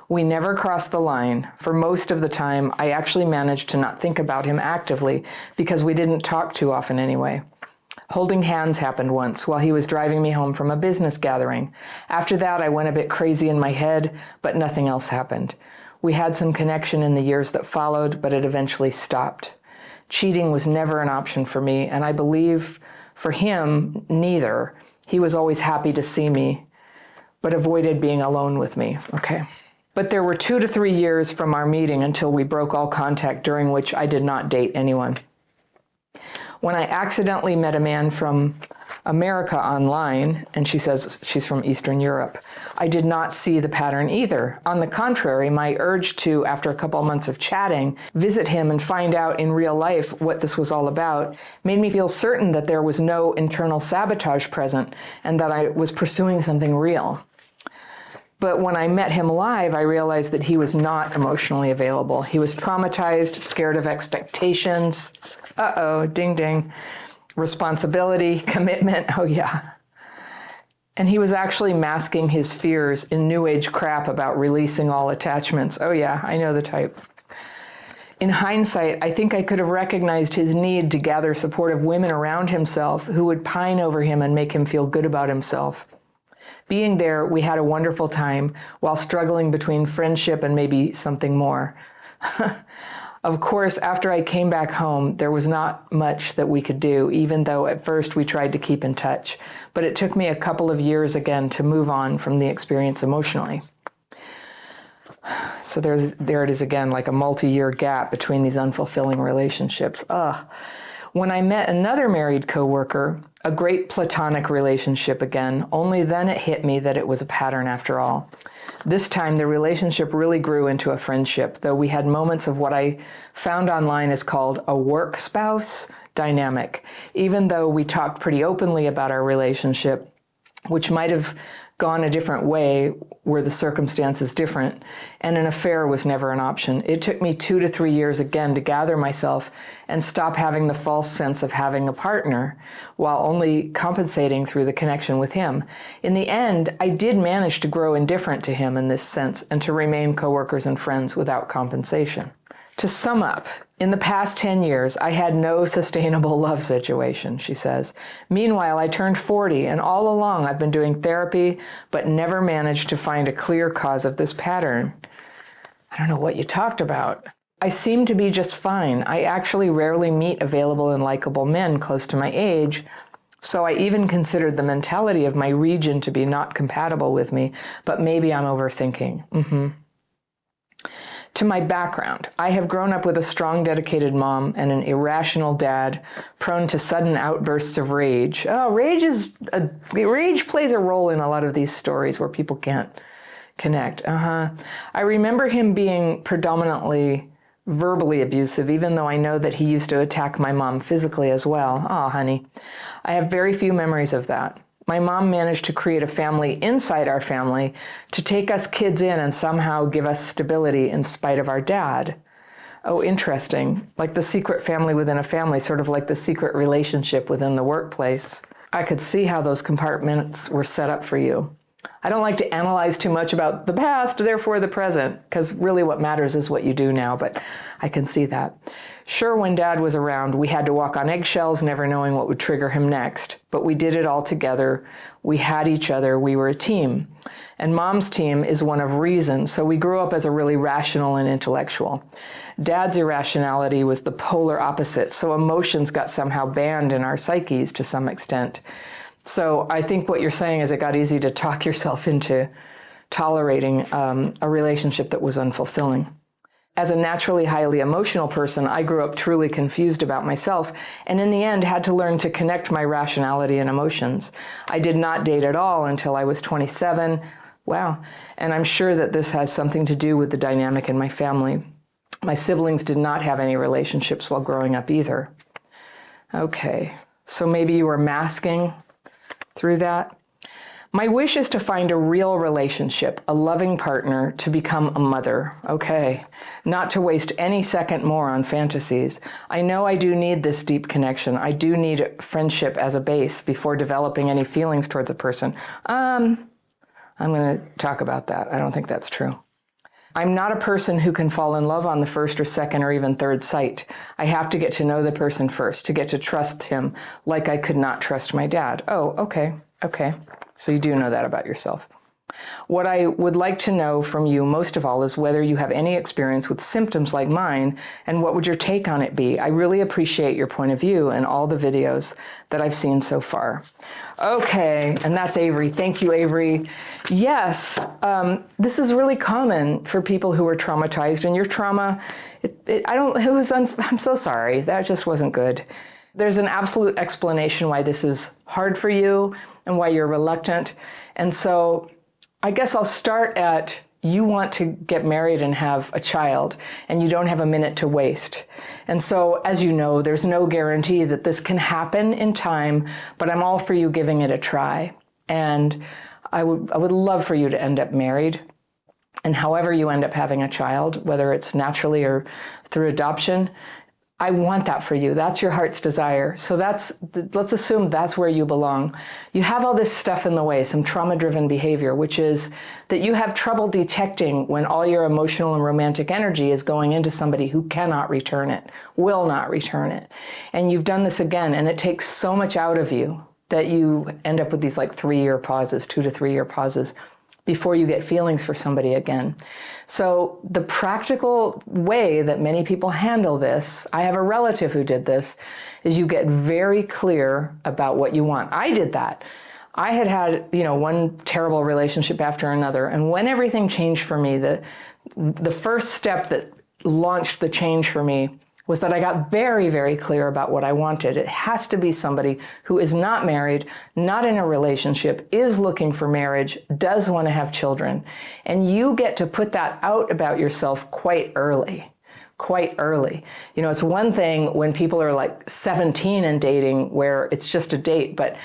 We never crossed the line. For most of the time, I actually managed to not think about him actively because we didn't talk too often anyway. Holding hands happened once while he was driving me home from a business gathering. After that, I went a bit crazy in my head, but nothing else happened. We had some connection in the years that followed, but it eventually stopped. Cheating was never an option for me, and I believe for him, neither. He was always happy to see me, but avoided being alone with me." Okay. "But there were 2 to 3 years from our meeting until we broke all contact, during which I did not date anyone. When I accidentally met a man from America online," and she says she's from Eastern Europe, "I did not see the pattern either. On the contrary, my urge to, after a couple of months of chatting, visit him and find out in real life what this was all about made me feel certain that there was no internal sabotage present and that I was pursuing something real. But when I met him live, I realized that he was not emotionally available. He was traumatized, scared of expectations. Uh-oh, ding, ding. Responsibility, commitment, oh yeah. And he was actually masking his fears in New Age crap about releasing all attachments. Oh yeah, I know the type. In hindsight, I think I could have recognized his need to gather supportive women around himself who would pine over him and make him feel good about himself. Being there, we had a wonderful time while struggling between friendship and maybe something more. Of course, after I came back home, there was not much that we could do, even though at first we tried to keep in touch. But it took me a couple of years again to move on from the experience emotionally." So there it is again, like a multi-year gap between these unfulfilling relationships. When I met another married coworker, a great platonic relationship again, only then it hit me that it was a pattern after all. This time, the relationship really grew into a friendship, though we had moments of what I found online is called a work spouse dynamic, even though we talked pretty openly about our relationship, which might have gone a different way were the circumstances different, and an affair was never an option. It took me 2 to 3 years again to gather myself and stop having the false sense of having a partner while only compensating through the connection with him. In the end, I did manage to grow indifferent to him in this sense and to remain coworkers and friends without compensation. To sum up, in the past 10 years, I had no sustainable love situation, she says. Meanwhile, I turned 40, and all along I've been doing therapy, but never managed to find a clear cause of this pattern. I don't know what you talked about. I seem to be just fine. I actually rarely meet available and likable men close to my age, so I even considered the mentality of my region to be not compatible with me, but maybe I'm overthinking. To my background, I have grown up with a strong, dedicated mom and an irrational dad, prone to sudden outbursts of rage. Rage plays a role in a lot of these stories where people can't connect. I remember him being predominantly verbally abusive, even though I know that he used to attack my mom physically as well. Oh, honey. I have very few memories of that. My mom managed to create a family inside our family to take us kids in and somehow give us stability in spite of our dad. Oh, interesting. Like the secret family within a family, sort of like the secret relationship within the workplace. I could see how those compartments were set up for you. I don't like to analyze too much about the past, therefore the present, because really what matters is what you do now, but I can see that. Sure, when Dad was around, we had to walk on eggshells, never knowing what would trigger him next, but we did it all together. We had each other. We were a team. And Mom's team is one of reason, so we grew up as a really rational and intellectual. Dad's irrationality was the polar opposite, so emotions got somehow banned in our psyches to some extent. So I think what you're saying is it got easy to talk yourself into tolerating a relationship that was unfulfilling. As a naturally highly emotional person, I grew up truly confused about myself, and in the end had to learn to connect my rationality and emotions. I did not date at all until I was 27. Wow. And I'm sure that this has something to do with the dynamic in my family. My siblings did not have any relationships while growing up either. Okay, so maybe you were masking through that. My wish is to find a real relationship, a loving partner, to become a mother. Okay, not to waste any second more on fantasies. I know I do need this deep connection. I do need friendship as a base before developing any feelings towards a person. I'm going to talk about that. I don't think that's true. I'm not a person who can fall in love on the first or second or even third sight. I have to get to know the person first, to get to trust him like I could not trust my dad. Oh, okay. So you do know that about yourself. What I would like to know from you most of all is whether you have any experience with symptoms like mine, and what would your take on it be? I really appreciate your point of view in all the videos that I've seen so far. Okay, and that's Avery. Thank you, Avery. Yes, this is really common for people who are traumatized, and your trauma, I'm so sorry, that just wasn't good. There's an absolute explanation why this is hard for you and why you're reluctant. And so I guess I'll start at, you want to get married and have a child, and you don't have a minute to waste. And so, as you know, there's no guarantee that this can happen in time, but I'm all for you giving it a try. And I would love for you to end up married. And however you end up having a child, whether it's naturally or through adoption, I want that for you. That's your heart's desire. So let's assume that's where you belong. You have all this stuff in the way, some trauma-driven behavior, which is that you have trouble detecting when all your emotional and romantic energy is going into somebody who cannot return it, will not return it. And you've done this again, and it takes so much out of you that you end up with these like 3-year pauses, 2 to 3 year pauses, before you get feelings for somebody again. So the practical way that many people handle this, I have a relative who did this, is you get very clear about what you want. I did that. I had one terrible relationship after another, and when everything changed for me, the first step that launched the change for me was that I got very, very clear about what I wanted. It has to be somebody who is not married, not in a relationship, is looking for marriage, does want to have children. And you get to put that out about yourself quite early. It's one thing when people are like 17 and dating where it's just a date, but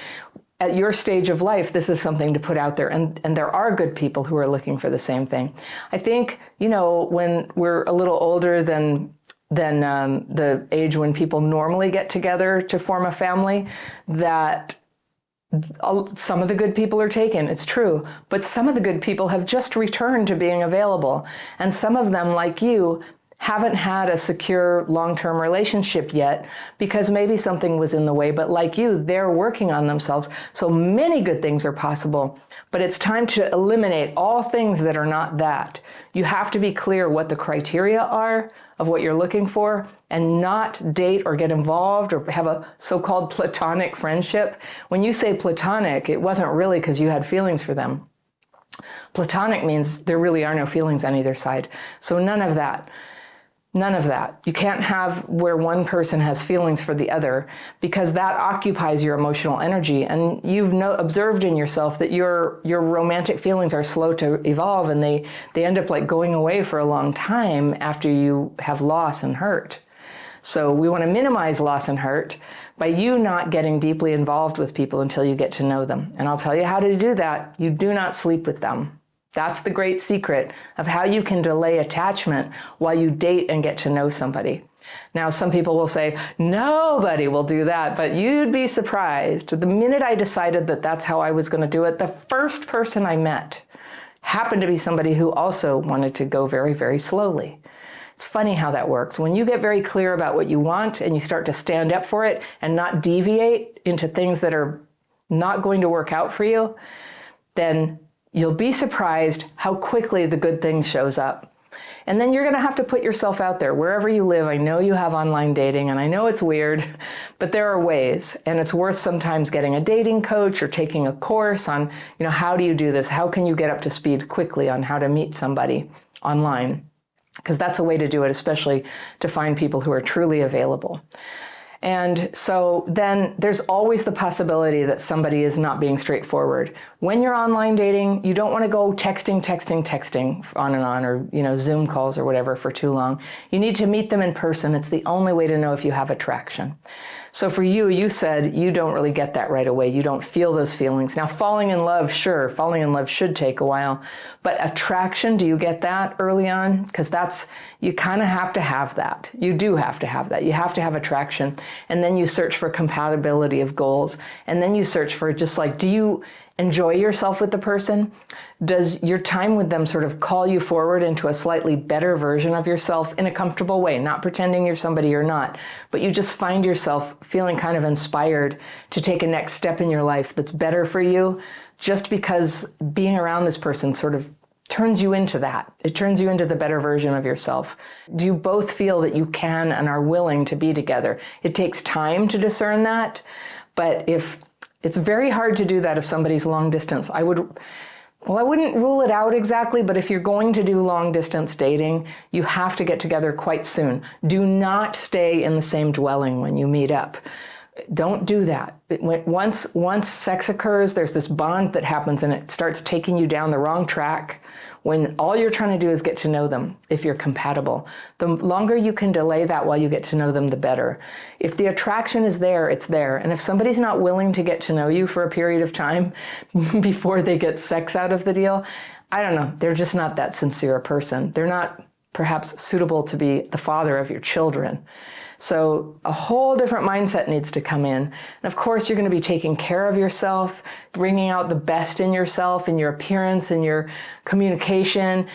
at your stage of life, this is something to put out there. And there are good people who are looking for the same thing. I think, when we're a little older than the age when people normally get together to form a family, that some of the good people are taken, it's true, but some of the good people have just returned to being available. And some of them, like you, haven't had a secure long-term relationship yet because maybe something was in the way, but like you, they're working on themselves. So many good things are possible, but it's time to eliminate all things that are not that. You have to be clear what the criteria are of what you're looking for, and not date or get involved or have a so-called platonic friendship. When you say platonic, it wasn't really because you had feelings for them. Platonic means there really are no feelings on either side. So none of that. None of that. You can't have where one person has feelings for the other, because that occupies your emotional energy. And you've observed in yourself that your romantic feelings are slow to evolve, and they end up like going away for a long time after you have loss and hurt. So we want to minimize loss and hurt by you not getting deeply involved with people until you get to know them. And I'll tell you how to do that. You do not sleep with them. That's the great secret of how you can delay attachment while you date and get to know somebody. Now, some people will say, nobody will do that, but you'd be surprised. The minute I decided that that's how I was going to do it, the first person I met happened to be somebody who also wanted to go very, very slowly. It's funny how that works. When you get very clear about what you want and you start to stand up for it and not deviate into things that are not going to work out for you, then you'll be surprised how quickly the good thing shows up. And then you're going to have to put yourself out there wherever you live. I know you have online dating, and I know it's weird, but there are ways, and it's worth sometimes getting a dating coach or taking a course on, how do you do this? How can you get up to speed quickly on how to meet somebody online? Because that's a way to do it, especially to find people who are truly available. And so then there's always the possibility that somebody is not being straightforward. When you're online dating, you don't want to go texting on and on, or Zoom calls or whatever for too long. You need to meet them in person. It's the only way to know if you have attraction. So for you, you said you don't really get that right away. You don't feel those feelings. Now, falling in love, sure, falling in love should take a while. But attraction, do you get that early on? Because you kind of have to have that. You do have to have that. You have to have attraction. And then you search for compatibility of goals. And then you search for just like, do you enjoy yourself with the person? Does your time with them sort of call you forward into a slightly better version of yourself in a comfortable way, not pretending you're somebody you're not, but you just find yourself feeling kind of inspired to take a next step in your life that's better for you, just because being around this person sort of turns you into that. It turns you into the better version of yourself. Do you both feel that you can and are willing to be together? It takes time to discern that, but it's very hard to do that if somebody's long distance. I wouldn't rule it out exactly, but if you're going to do long distance dating, you have to get together quite soon. Do not stay in the same dwelling when you meet up. Don't do that. Once sex occurs, there's this bond that happens, and it starts taking you down the wrong track when all you're trying to do is get to know them if you're compatible. The longer you can delay that while you get to know them, the better. If the attraction is there, it's there. And if somebody's not willing to get to know you for a period of time before they get sex out of the deal, I don't know, they're just not that sincere a person. They're not perhaps suitable to be the father of your children. So a whole different mindset needs to come in. And of course, you're going to be taking care of yourself, bringing out the best in yourself, in your appearance, in your communication,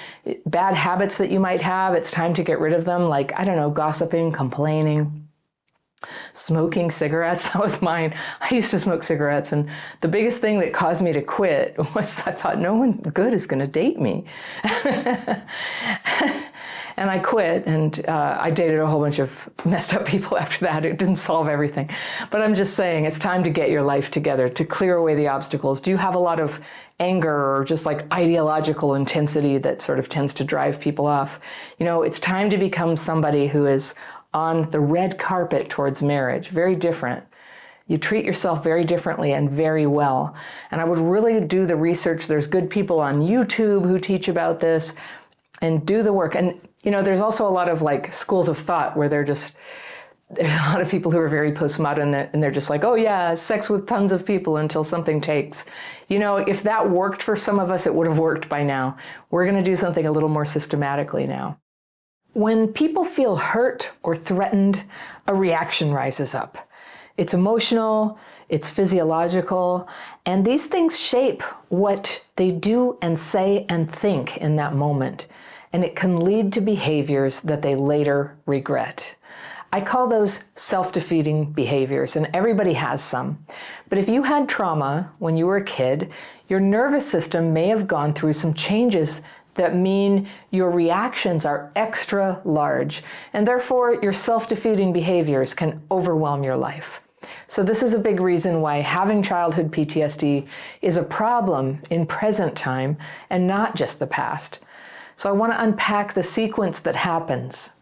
bad habits that you might have. It's time to get rid of them, like, gossiping, complaining, smoking cigarettes. That was mine. I used to smoke cigarettes, and the biggest thing that caused me to quit was I thought no one good is going to date me. And I quit, and I dated a whole bunch of messed up people after that. It didn't solve everything. But I'm just saying, it's time to get your life together, to clear away the obstacles. Do you have a lot of anger or just like ideological intensity that sort of tends to drive people off? It's time to become somebody who is on the red carpet towards marriage. Very different. You treat yourself very differently and very well. And I would really do the research. There's good people on YouTube who teach about this, and do the work. And there's also a lot of like schools of thought where there's a lot of people who are very postmodern, and they're just like, oh yeah, sex with tons of people until something takes. If that worked for some of us, it would have worked by now. We're going to do something a little more systematically now. When people feel hurt or threatened, a reaction rises up. It's emotional, it's physiological, and these things shape what they do and say and think in that moment. And it can lead to behaviors that they later regret. I call those self-defeating behaviors, and everybody has some. But if you had trauma when you were a kid, your nervous system may have gone through some changes that mean your reactions are extra large, and therefore your self-defeating behaviors can overwhelm your life. So this is a big reason why having childhood PTSD is a problem in present time and not just the past. So I want to unpack the sequence that happens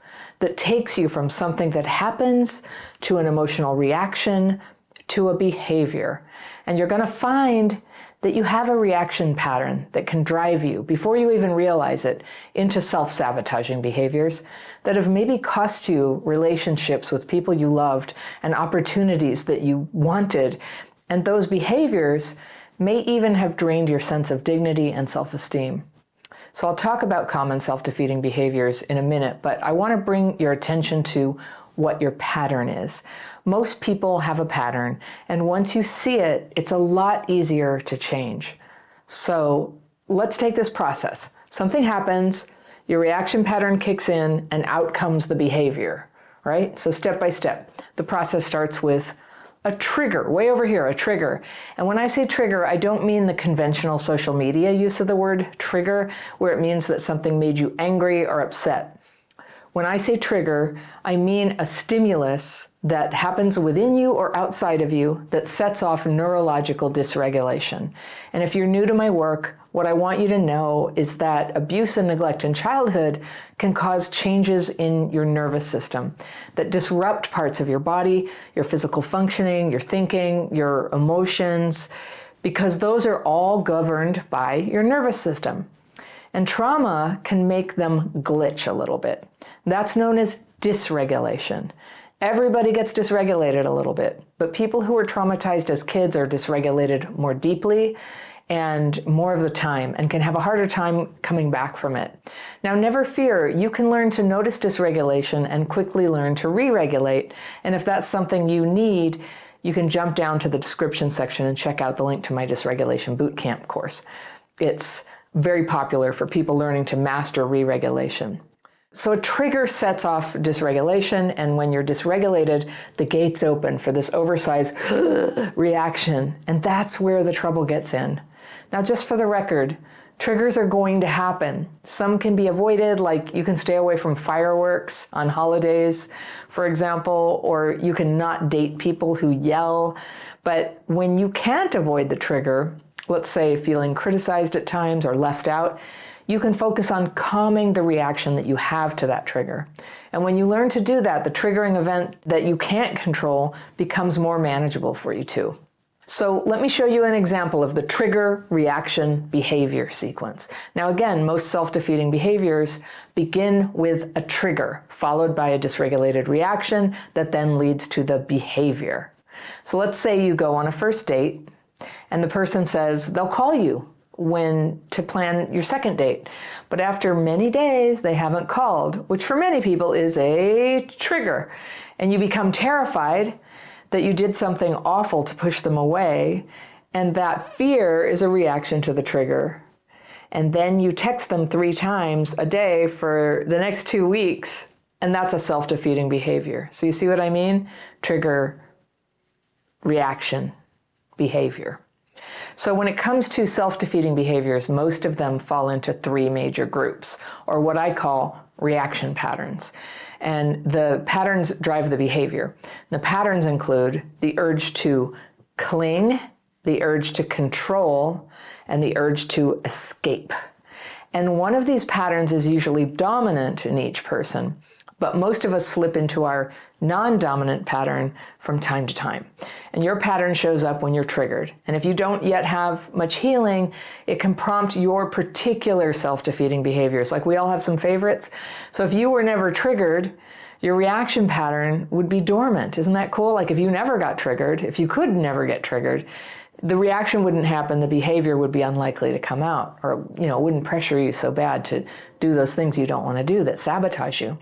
that takes you from something that happens to an emotional reaction to a behavior. And you're going to find that you have a reaction pattern that can drive you, before you even realize it, into self-sabotaging behaviors that have maybe cost you relationships with people you loved and opportunities that you wanted. And those behaviors may even have drained your sense of dignity and self-esteem. So I'll talk about common self-defeating behaviors in a minute, but I want to bring your attention to what your pattern is. Most people have a pattern, and once you see it, it's a lot easier to change. So let's take this process. Something happens, your reaction pattern kicks in, and out comes the behavior, right? So step by step, the process starts with a trigger, way over here, a trigger. And when I say trigger, I don't mean the conventional social media use of the word trigger, where it means that something made you angry or upset. When I say trigger, I mean a stimulus that happens within you or outside of you that sets off neurological dysregulation. And if you're new to my work, what I want you to know is that abuse and neglect in childhood can cause changes in your nervous system that disrupt parts of your body, your physical functioning, your thinking, your emotions, because those are all governed by your nervous system. And trauma can make them glitch a little bit. That's known as dysregulation. Everybody gets dysregulated a little bit, but people who were traumatized as kids are dysregulated more deeply and more of the time, and can have a harder time coming back from it. Now, never fear, you can learn to notice dysregulation and quickly learn to re-regulate. And if that's something you need, you can jump down to the description section and check out the link to my Dysregulation Bootcamp course. It's very popular for people learning to master re-regulation. So a trigger sets off dysregulation, and when you're dysregulated, the gates open for this oversized reaction, and that's where the trouble gets in. Now, just for the record, triggers are going to happen. Some can be avoided, like you can stay away from fireworks on holidays, for example, or you can not date people who yell. But when you can't avoid the trigger, let's say feeling criticized at times or left out, you can focus on calming the reaction that you have to that trigger. And when you learn to do that, the triggering event that you can't control becomes more manageable for you too. So let me show you an example of the trigger reaction behavior sequence. Now again, most self-defeating behaviors begin with a trigger followed by a dysregulated reaction that then leads to the behavior. So let's say you go on a first date and the person says they'll call you to plan your second date. But after many days, they haven't called, which for many people is a trigger. And you become terrified that you did something awful to push them away. And that fear is a reaction to the trigger. And then you text them 3 times a day for the next 2 weeks. And that's a self-defeating behavior. So you see what I mean? Trigger, reaction, behavior. So when it comes to self-defeating behaviors, most of them fall into 3 major groups, or what I call reaction patterns. And the patterns drive the behavior. The patterns include the urge to cling, the urge to control, and the urge to escape. And one of these patterns is usually dominant in each person, but most of us slip into our non-dominant pattern from time to time. And your pattern shows up when you're triggered. And if you don't yet have much healing, it can prompt your particular self-defeating behaviors. Like we all have some favorites. So if you were never triggered, your reaction pattern would be dormant. Isn't that cool? Like if you never got triggered, if you could never get triggered, the reaction wouldn't happen, the behavior would be unlikely to come out, or it wouldn't pressure you so bad to do those things you don't want to do that sabotage you.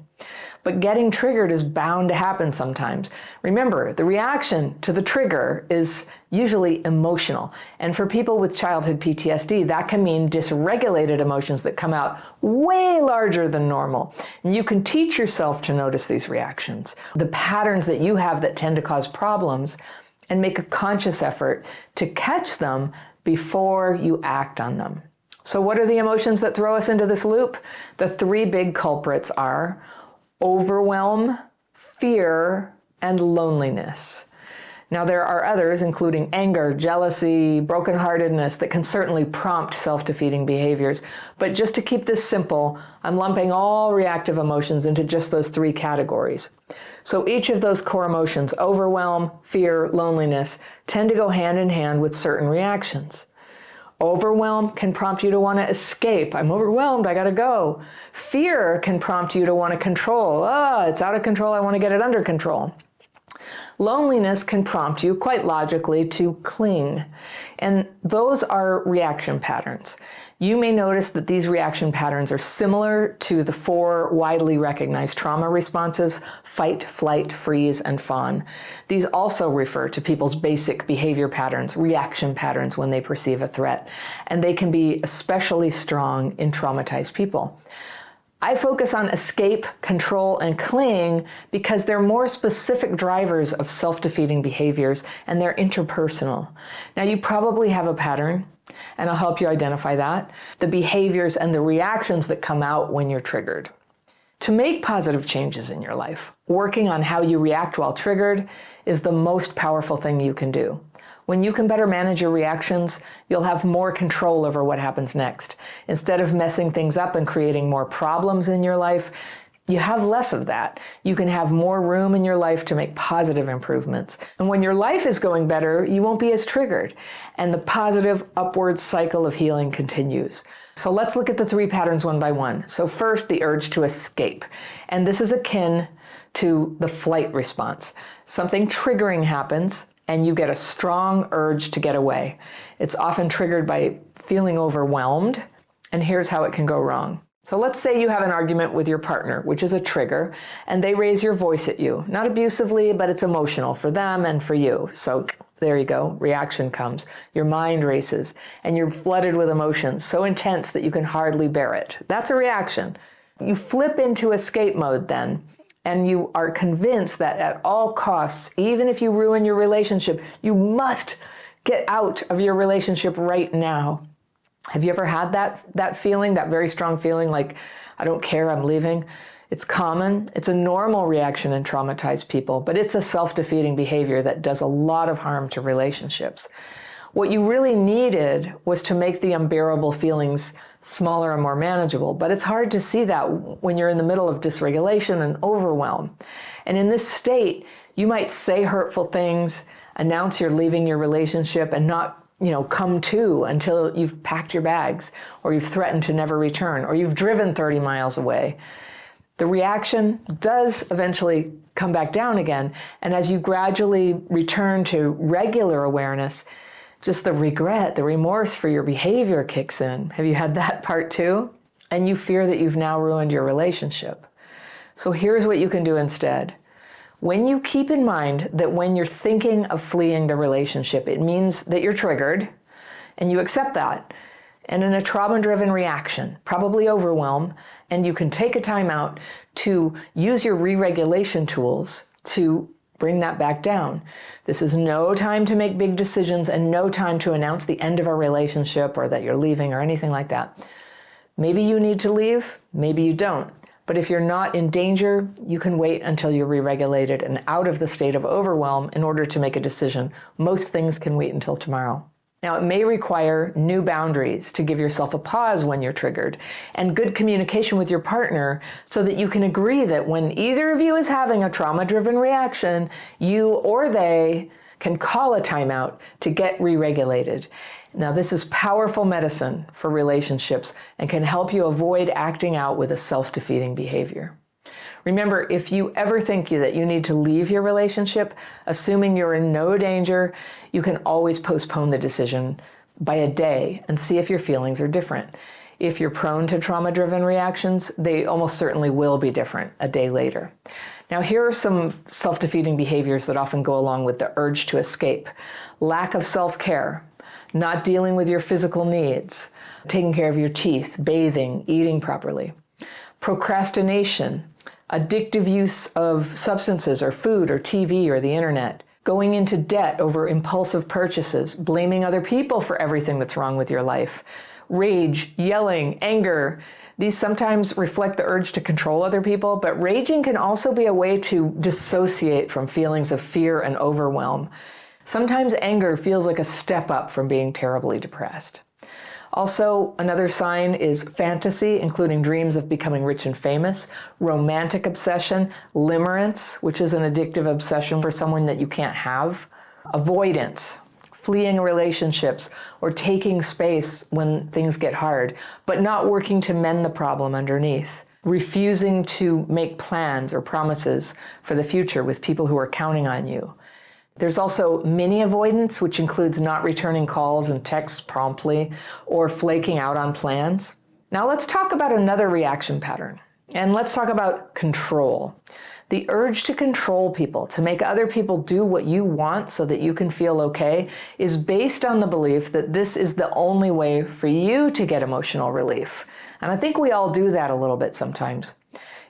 But getting triggered is bound to happen sometimes. Remember, the reaction to the trigger is usually emotional. And for people with childhood PTSD, that can mean dysregulated emotions that come out way larger than normal. And you can teach yourself to notice these reactions, the patterns that you have that tend to cause problems, and make a conscious effort to catch them before you act on them. So what are the emotions that throw us into this loop? The 3 big culprits are overwhelm, fear, and loneliness. Now, there are others, including anger, jealousy, brokenheartedness, that can certainly prompt self-defeating behaviors. But just to keep this simple, I'm lumping all reactive emotions into just those 3 categories. So each of those core emotions, overwhelm, fear, loneliness, tend to go hand in hand with certain reactions. Overwhelm can prompt you to want to escape. I'm overwhelmed, I gotta go. Fear can prompt you to want to control. It's out of control, I want to get it under control. Loneliness can prompt you, quite logically, to cling. And those are reaction patterns. You may notice that these reaction patterns are similar to the 4 widely recognized trauma responses: fight, flight, freeze, and fawn. These also refer to people's basic behavior patterns, reaction patterns when they perceive a threat. And they can be especially strong in traumatized people. I focus on escape, control, and cling because they're more specific drivers of self-defeating behaviors, and they're interpersonal. Now, you probably have a pattern, and I'll help you identify that, the behaviors and the reactions that come out when you're triggered. To make positive changes in your life, working on how you react while triggered is the most powerful thing you can do. When you can better manage your reactions, you'll have more control over what happens next. Instead of messing things up and creating more problems in your life, you have less of that. You can have more room in your life to make positive improvements. And when your life is going better, you won't be as triggered. And the positive upward cycle of healing continues. So let's look at the 3 patterns one by one. So first, the urge to escape. And this is akin to the flight response. Something triggering happens, and you get a strong urge to get away. It's often triggered by feeling overwhelmed, and here's how it can go wrong. So let's say you have an argument with your partner, which is a trigger, and they raise your voice at you. Not abusively, but it's emotional for them and for you. So there you go, reaction comes. Your mind races, and you're flooded with emotions so intense that you can hardly bear it. That's a reaction. You flip into escape mode then, and you are convinced that at all costs, even if you ruin your relationship, you must get out of your relationship right now. Have you ever had that feeling, that very strong feeling like, I don't care, I'm leaving? It's common. It's a normal reaction in traumatized people, but it's a self-defeating behavior that does a lot of harm to relationships. What you really needed was to make the unbearable feelings smaller and more manageable, but it's hard to see that when you're in the middle of dysregulation and overwhelm. And in this state, you might say hurtful things, announce you're leaving your relationship, and not come to until you've packed your bags, or you've threatened to never return, or you've driven 30 miles away. The reaction does eventually come back down again, and as you gradually return to regular awareness, just the regret, the remorse for your behavior kicks in. Have you had that part too? And you fear that you've now ruined your relationship. So here's what you can do instead. When you keep in mind that when you're thinking of fleeing the relationship, it means that you're triggered, and you accept that. And in a trauma-driven reaction, probably overwhelm, and you can take a time out to use your re-regulation tools to bring that back down. This is no time to make big decisions and no time to announce the end of a relationship or that you're leaving or anything like that. Maybe you need to leave, maybe you don't. But if you're not in danger, you can wait until you're re-regulated and out of the state of overwhelm in order to make a decision. Most things can wait until tomorrow. Now, it may require new boundaries to give yourself a pause when you're triggered, and good communication with your partner so that you can agree that when either of you is having a trauma-driven reaction, you or they can call a timeout to get re-regulated. Now, this is powerful medicine for relationships and can help you avoid acting out with a self-defeating behavior. Remember, if you ever think that you need to leave your relationship, assuming you're in no danger, you can always postpone the decision by a day and see if your feelings are different. If you're prone to trauma-driven reactions, they almost certainly will be different a day later. Now, here are some self-defeating behaviors that often go along with the urge to escape. Lack of self-care, not dealing with your physical needs, taking care of your teeth, bathing, eating properly. Procrastination, addictive use of substances or food or TV or the internet. going into debt over impulsive purchases, blaming other people for everything that's wrong with your life, rage, yelling, anger. These sometimes reflect the urge to control other people, but raging can also be a way to dissociate from feelings of fear and overwhelm. Sometimes anger feels like a step up from being terribly depressed. Also, another sign is fantasy, including dreams of becoming rich and famous, romantic obsession, limerence, which is an addictive obsession for someone that you can't have, avoidance, fleeing relationships, or taking space when things get hard, but not working to mend the problem underneath, refusing to make plans or promises for the future with people who are counting on you. There's also mini avoidance, which includes not returning calls and texts promptly or flaking out on plans. Now let's talk about another reaction pattern, and let's talk about control. The urge to control people, to make other people do what you want so that you can feel okay, is based on the belief that this is the only way for you to get emotional relief. And I think we all do that a little bit sometimes.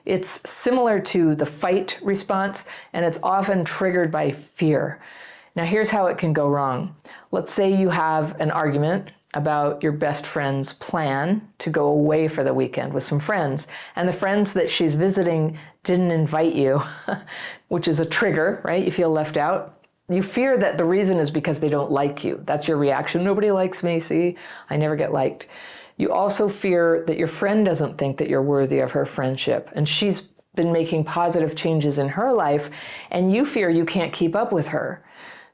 It's similar to the fight response, and it's often triggered by fear. Now, here's how it can go wrong. Let's say you have an argument about your best friend's plan to go away for the weekend with some friends, and the friends that she's visiting didn't invite you, which is a trigger, right? You feel left out. You fear that the reason is because they don't like you. That's your reaction. Nobody likes me, see? I never get liked. You also fear that your friend doesn't think that you're worthy of her friendship, and she's been making positive changes in her life, and you fear you can't keep up with her.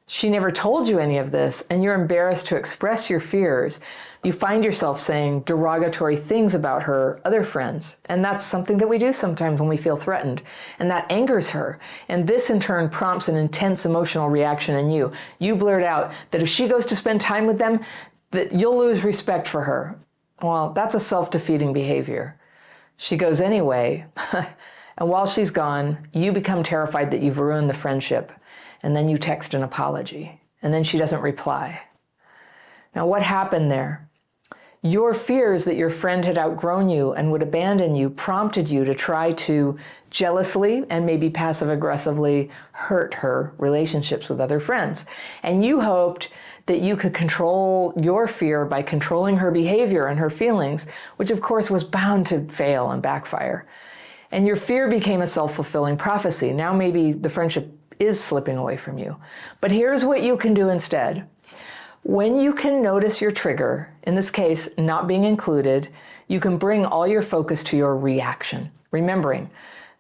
She never told you any of this, and you're embarrassed to express your fears. You find yourself saying derogatory things about her other friends, and that's something that we do sometimes when we feel threatened, and that angers her, and this in turn prompts an intense emotional reaction in you. You blurt out that if she goes to spend time with them, that you'll lose respect for her. Well, that's a self-defeating behavior. She goes anyway, and while she's gone, you become terrified that you've ruined the friendship, and then you text an apology, and then she doesn't reply. Now, what happened there? Your fears that your friend had outgrown you and would abandon you prompted you to try to jealously and maybe passive-aggressively hurt her relationships with other friends. And you hoped that you could control your fear by controlling her behavior and her feelings, which of course was bound to fail and backfire. And your fear became a self-fulfilling prophecy. Now maybe the friendship is slipping away from you. But here's what you can do instead. When you can notice your trigger, in this case, not being included, you can bring all your focus to your reaction, remembering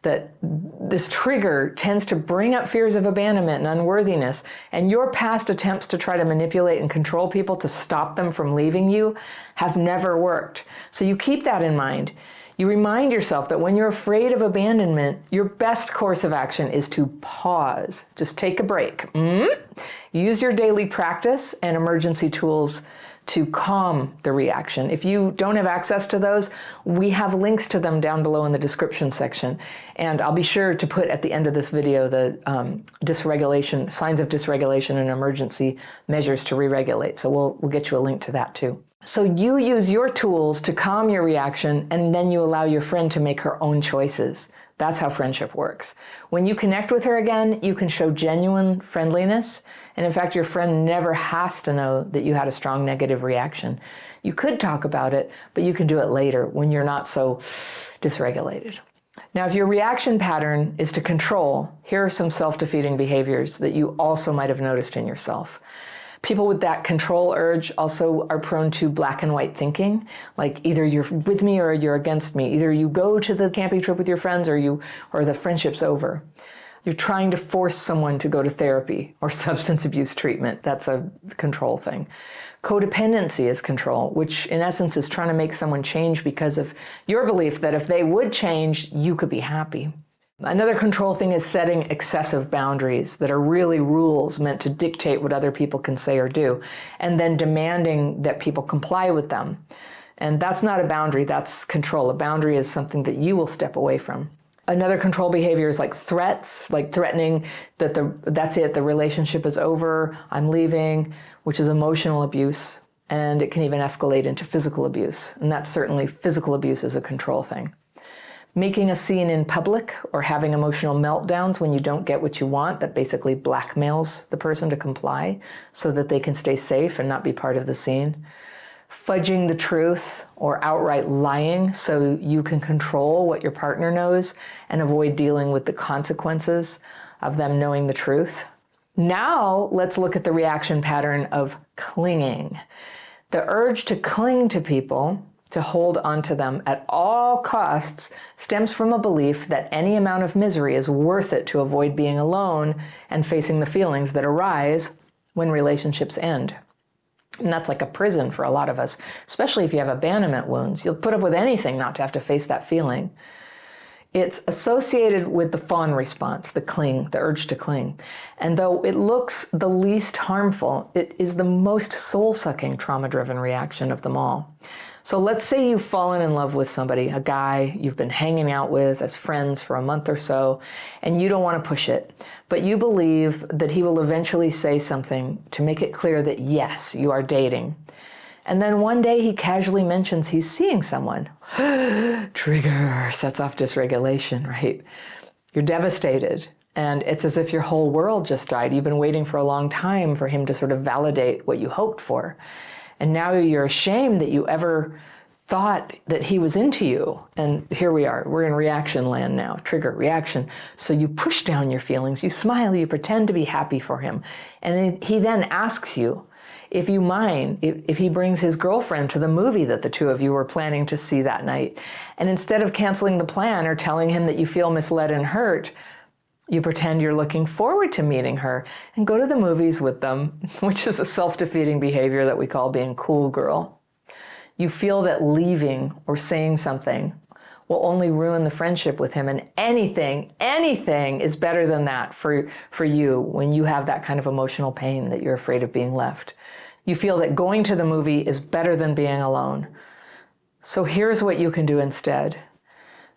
that this trigger tends to bring up fears of abandonment and unworthiness, and your past attempts to try to manipulate and control people to stop them from leaving you have never worked. So you keep that in mind. You remind yourself that when you're afraid of abandonment, your best course of action is to pause. Just take a break. Use your daily practice and emergency tools to calm the reaction. If you don't have access to those, we have links to them down below in the description section. And I'll be sure to put at the end of this video the dysregulation, signs of dysregulation and emergency measures to re-regulate. So we'll get you a link to that too. So you use your tools to calm your reaction, and then you allow your friend to make her own choices. That's how friendship works. When you connect with her again, you can show genuine friendliness. And in fact, your friend never has to know that you had a strong negative reaction. You could talk about it, but you can do it later when you're not so dysregulated. Now, if your reaction pattern is to control, here are some self-defeating behaviors that you also might have noticed in yourself. People with that control urge also are prone to black and white thinking, like either you're with me or you're against me. Either you go to the camping trip with your friends or the friendship's over. You're trying to force someone to go to therapy or substance abuse treatment. That's a control thing. Codependency is control, which in essence is trying to make someone change because of your belief that if they would change, you could be happy. Another control thing is setting excessive boundaries that are really rules meant to dictate what other people can say or do, and then demanding that people comply with them. And that's not a boundary, that's control. A boundary is something that you will step away from. Another control behavior is like threats, like threatening that that's it, the relationship is over, I'm leaving, which is emotional abuse, and it can even escalate into physical abuse. And that's certainly physical abuse is a control thing. Making a scene in public or having emotional meltdowns when you don't get what you want, that basically blackmails the person to comply so that they can stay safe and not be part of the scene. Fudging the truth or outright lying so you can control what your partner knows and avoid dealing with the consequences of them knowing the truth. Now let's look at the reaction pattern of clinging. The urge to cling to people, to hold onto them at all costs, stems from a belief that any amount of misery is worth it to avoid being alone and facing the feelings that arise when relationships end. And that's like a prison for a lot of us, especially if you have abandonment wounds. You'll put up with anything not to have to face that feeling. It's associated with the fawn response, the cling, the urge to cling. And though it looks the least harmful, it is the most soul-sucking trauma-driven reaction of them all. So let's say you've fallen in love with somebody, a guy you've been hanging out with as friends for a month or so, and you don't want to push it, but you believe that he will eventually say something to make it clear that yes, you are dating. And then one day he casually mentions he's seeing someone. Trigger, sets off dysregulation, right? You're devastated. And it's as if your whole world just died. You've been waiting for a long time for him to sort of validate what you hoped for. And now you're ashamed that you ever thought that he was into you. And here we are, we're in reaction land now, trigger, reaction. So you push down your feelings, you smile, you pretend to be happy for him. And he then asks you, if you mind, if he brings his girlfriend to the movie that the two of you were planning to see that night. And instead of canceling the plan or telling him that you feel misled and hurt, you pretend you're looking forward to meeting her and go to the movies with them, which is a self-defeating behavior that we call being cool girl. You feel that leaving or saying something will only ruin the friendship with him, and anything is better than that for you when you have that kind of emotional pain that you're afraid of being left. You feel that going to the movie is better than being alone. So here's what you can do instead.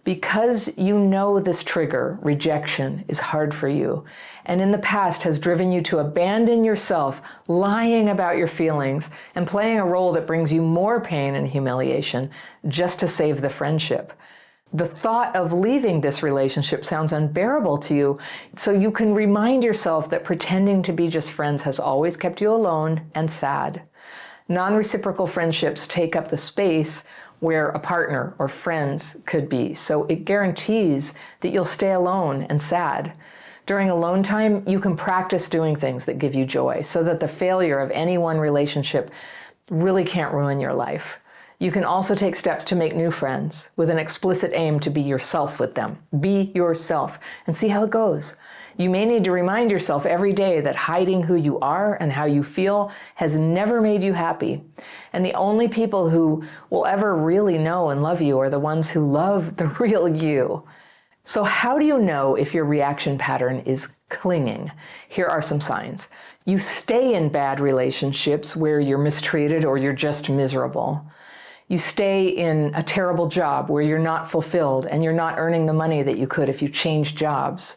Because you know this trigger, rejection, is hard for you, and in the past has driven you to abandon yourself, lying about your feelings, and playing a role that brings you more pain and humiliation just to save the friendship. The thought of leaving this relationship sounds unbearable to you, so you can remind yourself that pretending to be just friends has always kept you alone and sad. Non-reciprocal friendships take up the space where a partner or friends could be, so it guarantees that you'll stay alone and sad. During alone time, you can practice doing things that give you joy so that the failure of any one relationship really can't ruin your life. You can also take steps to make new friends with an explicit aim to be yourself with them. Be yourself and see how it goes. You may need to remind yourself every day that hiding who you are and how you feel has never made you happy. And the only people who will ever really know and love you are the ones who love the real you. So how do you know if your reaction pattern is clinging? Here are some signs. You stay in bad relationships where you're mistreated or you're just miserable. You stay in a terrible job where you're not fulfilled and you're not earning the money that you could if you changed jobs.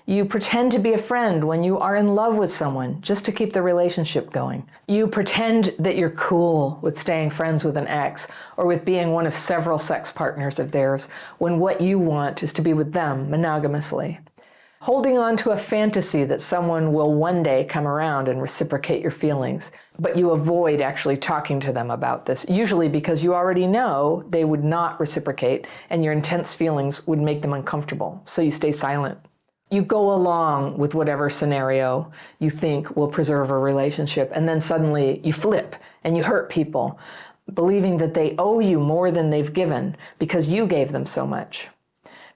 You pretend to be a friend when you are in love with someone just to keep the relationship going. You pretend that you're cool with staying friends with an ex or with being one of several sex partners of theirs when what you want is to be with them monogamously. Holding on to a fantasy that someone will one day come around and reciprocate your feelings, but you avoid actually talking to them about this, usually because you already know they would not reciprocate and your intense feelings would make them uncomfortable, so you stay silent. You go along with whatever scenario you think will preserve a relationship, and then suddenly you flip and you hurt people, believing that they owe you more than they've given because you gave them so much.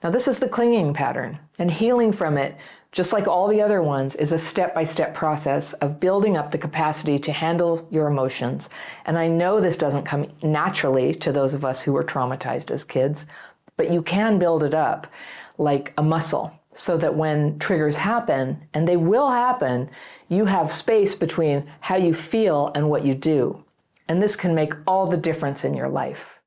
Now, this is the clinging pattern, and healing from it, just like all the other ones, is a step-by-step process of building up the capacity to handle your emotions. And I know this doesn't come naturally to those of us who were traumatized as kids, but you can build it up like a muscle so that when triggers happen, and they will happen, you have space between how you feel and what you do. And this can make all the difference in your life.